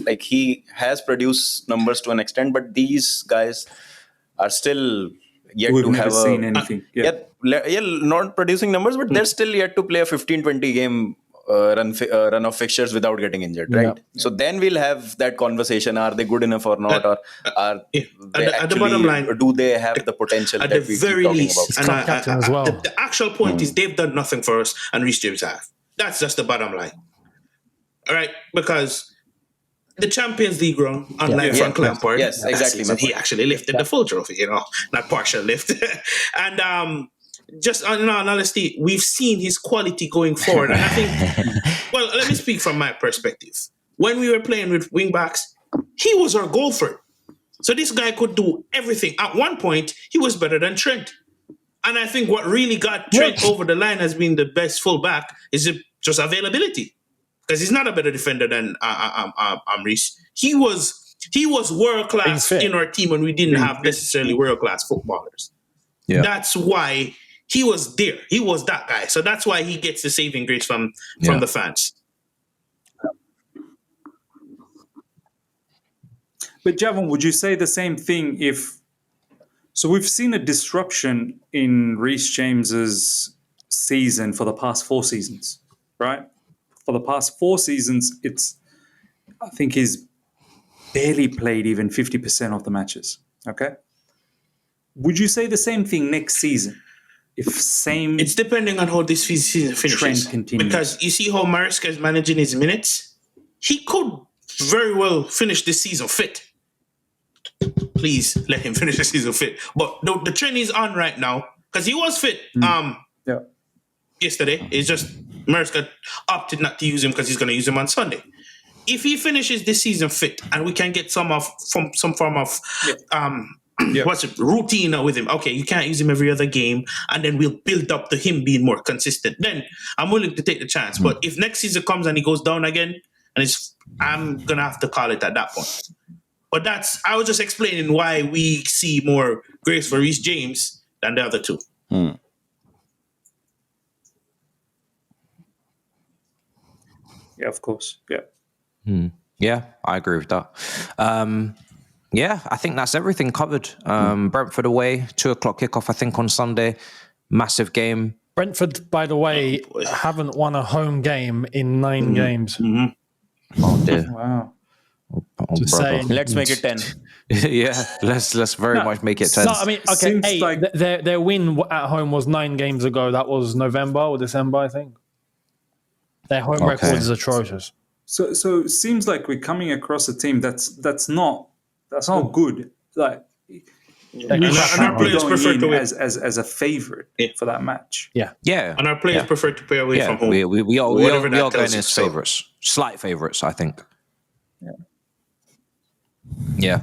like, he has produced numbers to an extent, but these guys are still yet We've to never have seen anything. not producing numbers, but they're still yet to play a 15-20 game run of fixtures without getting injured, right? Yeah. So then we'll have that conversation: are they good enough or not, or are they at the bottom line, do they have the potential at that the we very keep talking least? about? Captain as well. The actual point is they've done nothing for us, and Reece James have. That's just the bottom line, all right? Because the Champions League run, unlike Frank Lampard, yes, exactly. season, he actually lifted the full trophy, not partial lift, and. Just in all honesty, we've seen his quality going forward. And I think, well, let me speak from my perspective. When we were playing with wingbacks, he was our goal threat. So this guy could do everything. At one point, he was better than Trent. And I think what really got Trent over the line as being the best fullback is just availability. Because he's not a better defender than Reece. He was world-class in our team when we didn't have necessarily world-class footballers. Yeah. That's why he was there. He was that guy. So that's why he gets the saving grace from the fans. But Javon, would you say the same thing so we've seen a disruption in Reece James's season for the past 4 seasons, right? For the past 4 seasons, I think he's barely played even 50% of the matches, okay? Would you say the same thing next season? It's depending on how this season finishes. Trend continues. Because you see how Maresca is managing his minutes? He could very well finish this season fit. Please let him finish the season fit. But the trend is on right now because he was fit yesterday. It's just Maresca opted not to use him because he's going to use him on Sunday. If he finishes this season fit and we can get some form of routine with him. Okay, you can't use him every other game, and then we'll build up to him being more consistent. Then I'm willing to take the chance. But if next season comes and he goes down again, I'm gonna have to call it at that point. But I was just explaining why we see more grace for Reece James than the other two. Yeah, of course. Yeah. Yeah, I agree with that. Yeah, I think that's everything covered. Brentford away, 2:00 kickoff, I think, on Sunday. Massive game. Brentford, by the way, haven't won a home game in 9 games. Mm-hmm. Oh dear. Wow. Just saying. Let's make it 10. Yeah, let's very much make it 10. No, I mean, okay, 8. Their win at home was 9 games ago. That was November or December, I think. Their home record is atrocious. So it seems like we're coming across a team that's not good. Like, and our players prefer to win as a favorite for that match. Yeah. And our players prefer to play away from home. We are going as favourites. Slight favourites, I think. Yeah.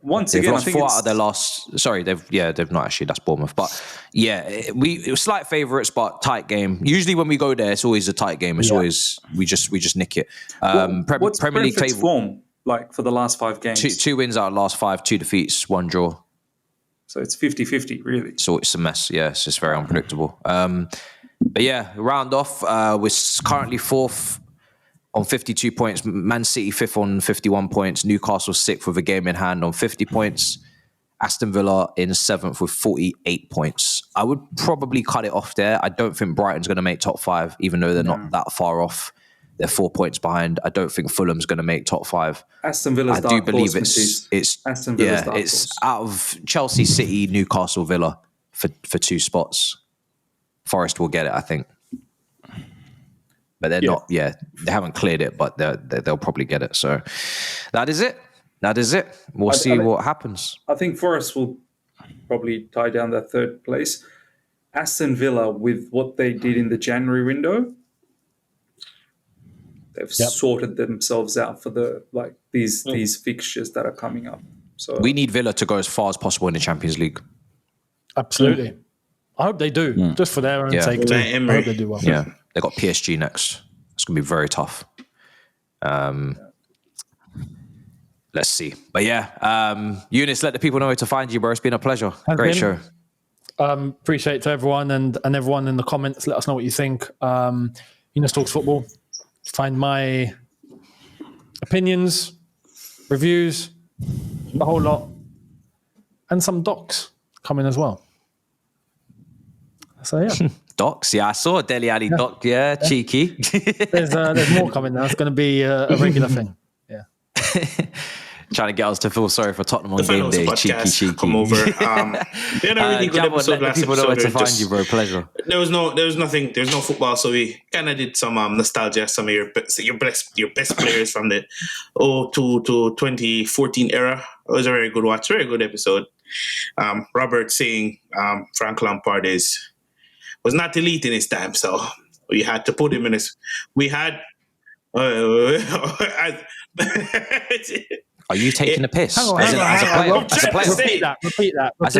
Once They've again, I lost think 4 it's out of their last. Sorry, they've not actually. That's Bournemouth, but yeah, it was slight favourites, but tight game. Usually when we go there, it's always a tight game. It's always we just nick it. what's Premier League Brentford's table form like for the last 5 games? two wins out of the last 5, 2 defeats, 1 draw. So it's 50-50, really. So it's a mess. Yeah, it's just very unpredictable. But yeah, round off. We're currently 4th on 52 points. Man City 5th on 51 points. Newcastle 6th with a game in hand on 50 points. Aston Villa in 7th with 48 points. I would probably cut it off there. I don't think Brighton's going to make top 5, even though they're not that far off. They're 4 points behind. I don't think Fulham's going to make top 5. Aston Villa's I do dark believe horse, it's Aston Villa's dark it's horse. out of Chelsea, City, Newcastle, Villa for 2 spots. Forest will get it, I think. But they're not, they haven't cleared it, but they'll probably get it. So that is it. We'll see what happens. I think Forest will probably tie down that 3rd place. Aston Villa, with what they did in the January window, they've sorted themselves out for these fixtures that are coming up. So We need Villa to go as far as possible in the Champions League. Absolutely. I hope they do, just for their own sake too. I hope they do well. Yeah, they got PSG next. It's going to be very tough. Let's see. But yeah, Younes, let the people know where to find you, bro. It's been a pleasure. Great show. Appreciate to everyone and everyone in the comments. Let us know what you think. Younes Talks Football. Find my opinions, reviews, the whole lot, and some docs coming as well. So yeah. Docs, yeah, I saw a Dele Alli doc, cheeky. There's more coming now. It's going to be a regular thing. Yeah. Trying to get us to feel sorry for Tottenham on game day. Cheeky. Come over. We had a really good Javon, episode let the last people know where to episode. find you, bro. Pleasure. There's no football, so we kind of did some nostalgia, some of your best players from the 02 to 2014 era. It was a very good watch, very good episode. Robert saying Frank Lampard was not elite in his time, so we had to put him in his. We had. Are you taking a piss? Hang on, As a player? Repeat that. Repeat that. As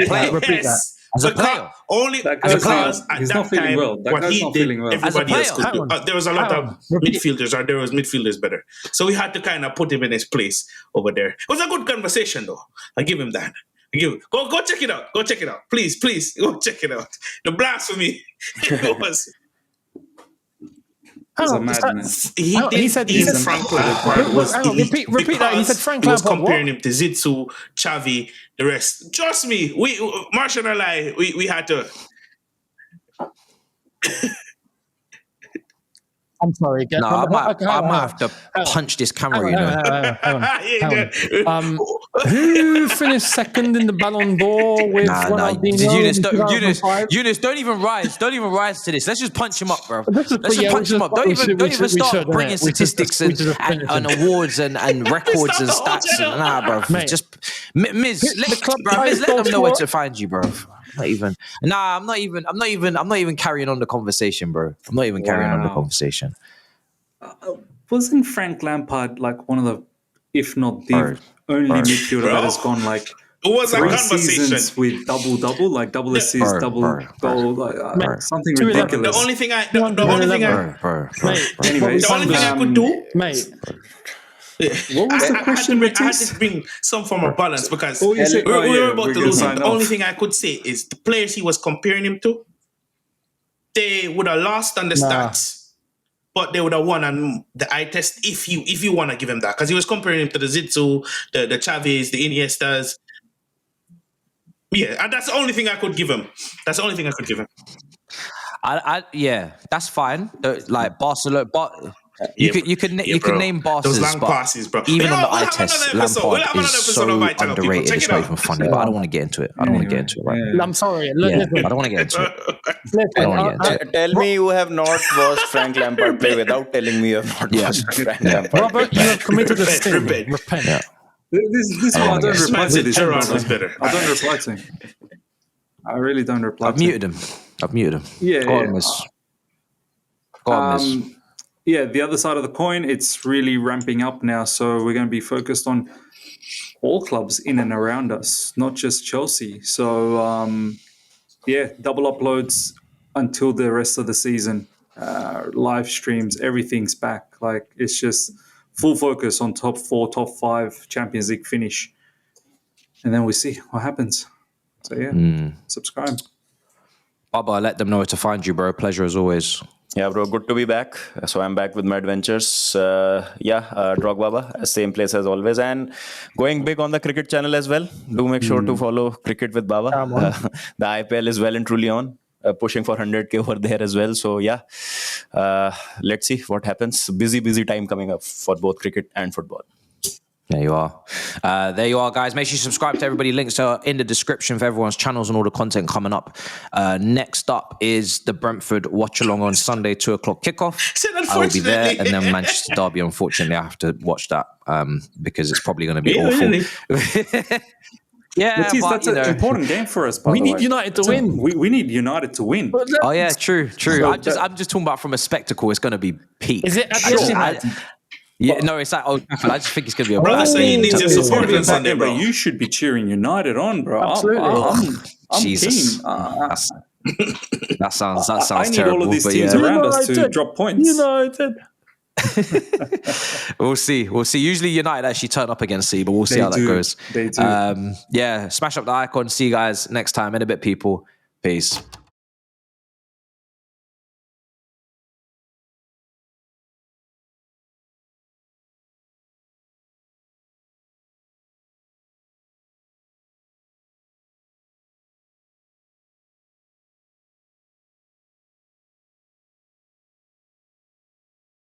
a player? Only because at he's that not feeling time, well. That what guy's he not did, feeling well. everybody As else a could player? do. There was a lot of midfielders, or there was midfielders better. So we had to kind of put him in his place over there. It was a good conversation, though. I give him that. Go check it out. Go check it out. Please, go check it out. The blasphemy. It was. He's a madman. He said Frank Lampard was elite. Repeat that. He said Frank Lampard was Lampard. comparing him to Zizou, Xavi, the rest. Trust me, Martial and I, we had to. I'm sorry. No, I might have to punch this camera, you know. Who finished second in the Ballon d'Or with Ronaldinho in 2005? Younes, don't even rise to this. Let's just punch him up, bro. Let's just yeah, punch him up. Don't even start bringing innit? statistics and awards and records and stats. Nah, bro. Mate. Just Miz, let them know where to find you, bro. I'm not even carrying on the conversation, bro. I'm not even carrying on the conversation. Wasn't Frank Lampard like one of the, if not the only midfielder that has gone like it was a 3 conversation seasons with double, like double assist, double goal, like something Two ridiculous. The only thing I could do, mate. What was the question? I had to bring some form of balance because we you said, were about to lose him. sign The off. only thing I could say is the players he was comparing him to, they would have lost on the stats, but they would have won on the eye test if you want to give him that, because he was comparing him to the Zizou, the Chaves, the Iniestas. Yeah, and that's the only thing I could give him. That's the only thing I could give him. That's fine. Like Barcelona, but you could name Those bosses, long but passes, bro. even on the We'll eye have test, another episode. We'll have Lampard another is episode so of Vital, people. underrated. Check It's it not out. even funny, but I don't want to get into it. I don't want to get into it right now. I'm sorry. I don't want to get into it. I don't want to get into it. Tell me you have not watched Frank Lampard play without telling me you have not watched Frank Lampard. Robert, you have committed a sin. Repent. Repent. This one I don't reply to this. Gerrard was better. I don't reply to him. I really don't reply I've to him. muted him. Yeah, Go on, Miss. Yeah, the other side of the coin, it's really ramping up now. So we're going to be focused on all clubs in and around us, not just Chelsea. So double uploads until the rest of the season. Live streams, everything's back. Like, it's just full focus on top 4, top 5 Champions League finish, and then we see what happens. So subscribe. Baba, let them know where to find you, bro. Pleasure as always. Yeah, bro, good to be back. So I'm back with my adventures. Drogbaba, same place as always. And going big on the cricket channel as well. Do make sure to follow Cricket with Baba. The IPL is well and truly on. Pushing for 100K over there as well. So let's see what happens. Busy time coming up for both cricket and football. There you are. There you are, guys. Make sure you subscribe to everybody. Links are in the description for everyone's channels and all the content coming up. Next up is the Brentford watch along on Sunday, 2:00 kickoff. I will be there, and then Manchester Derby. Unfortunately, I have to watch that because it's probably going to be awful. Really? Yeah, Matisse, but, that's an important game for us. By We the need way. United to win. We need United to win. Oh yeah, true. So I'm just talking about from a spectacle. It's going to be peak. Is it at United? Yeah, no, it's like Old Trafford. I just think it's going to be a Brother bad saying he game. needs your support on Sunday, Yeah, bro. but you should be cheering United on, bro. Absolutely. I'm Jesus. keen. That sounds I need terrible. all of these but teams yeah. around us to drop points. United. We'll see. Usually United actually turn up against C, but we'll see They how do. that goes. They do. Smash up the icon. See you guys next time in a bit, people. Peace.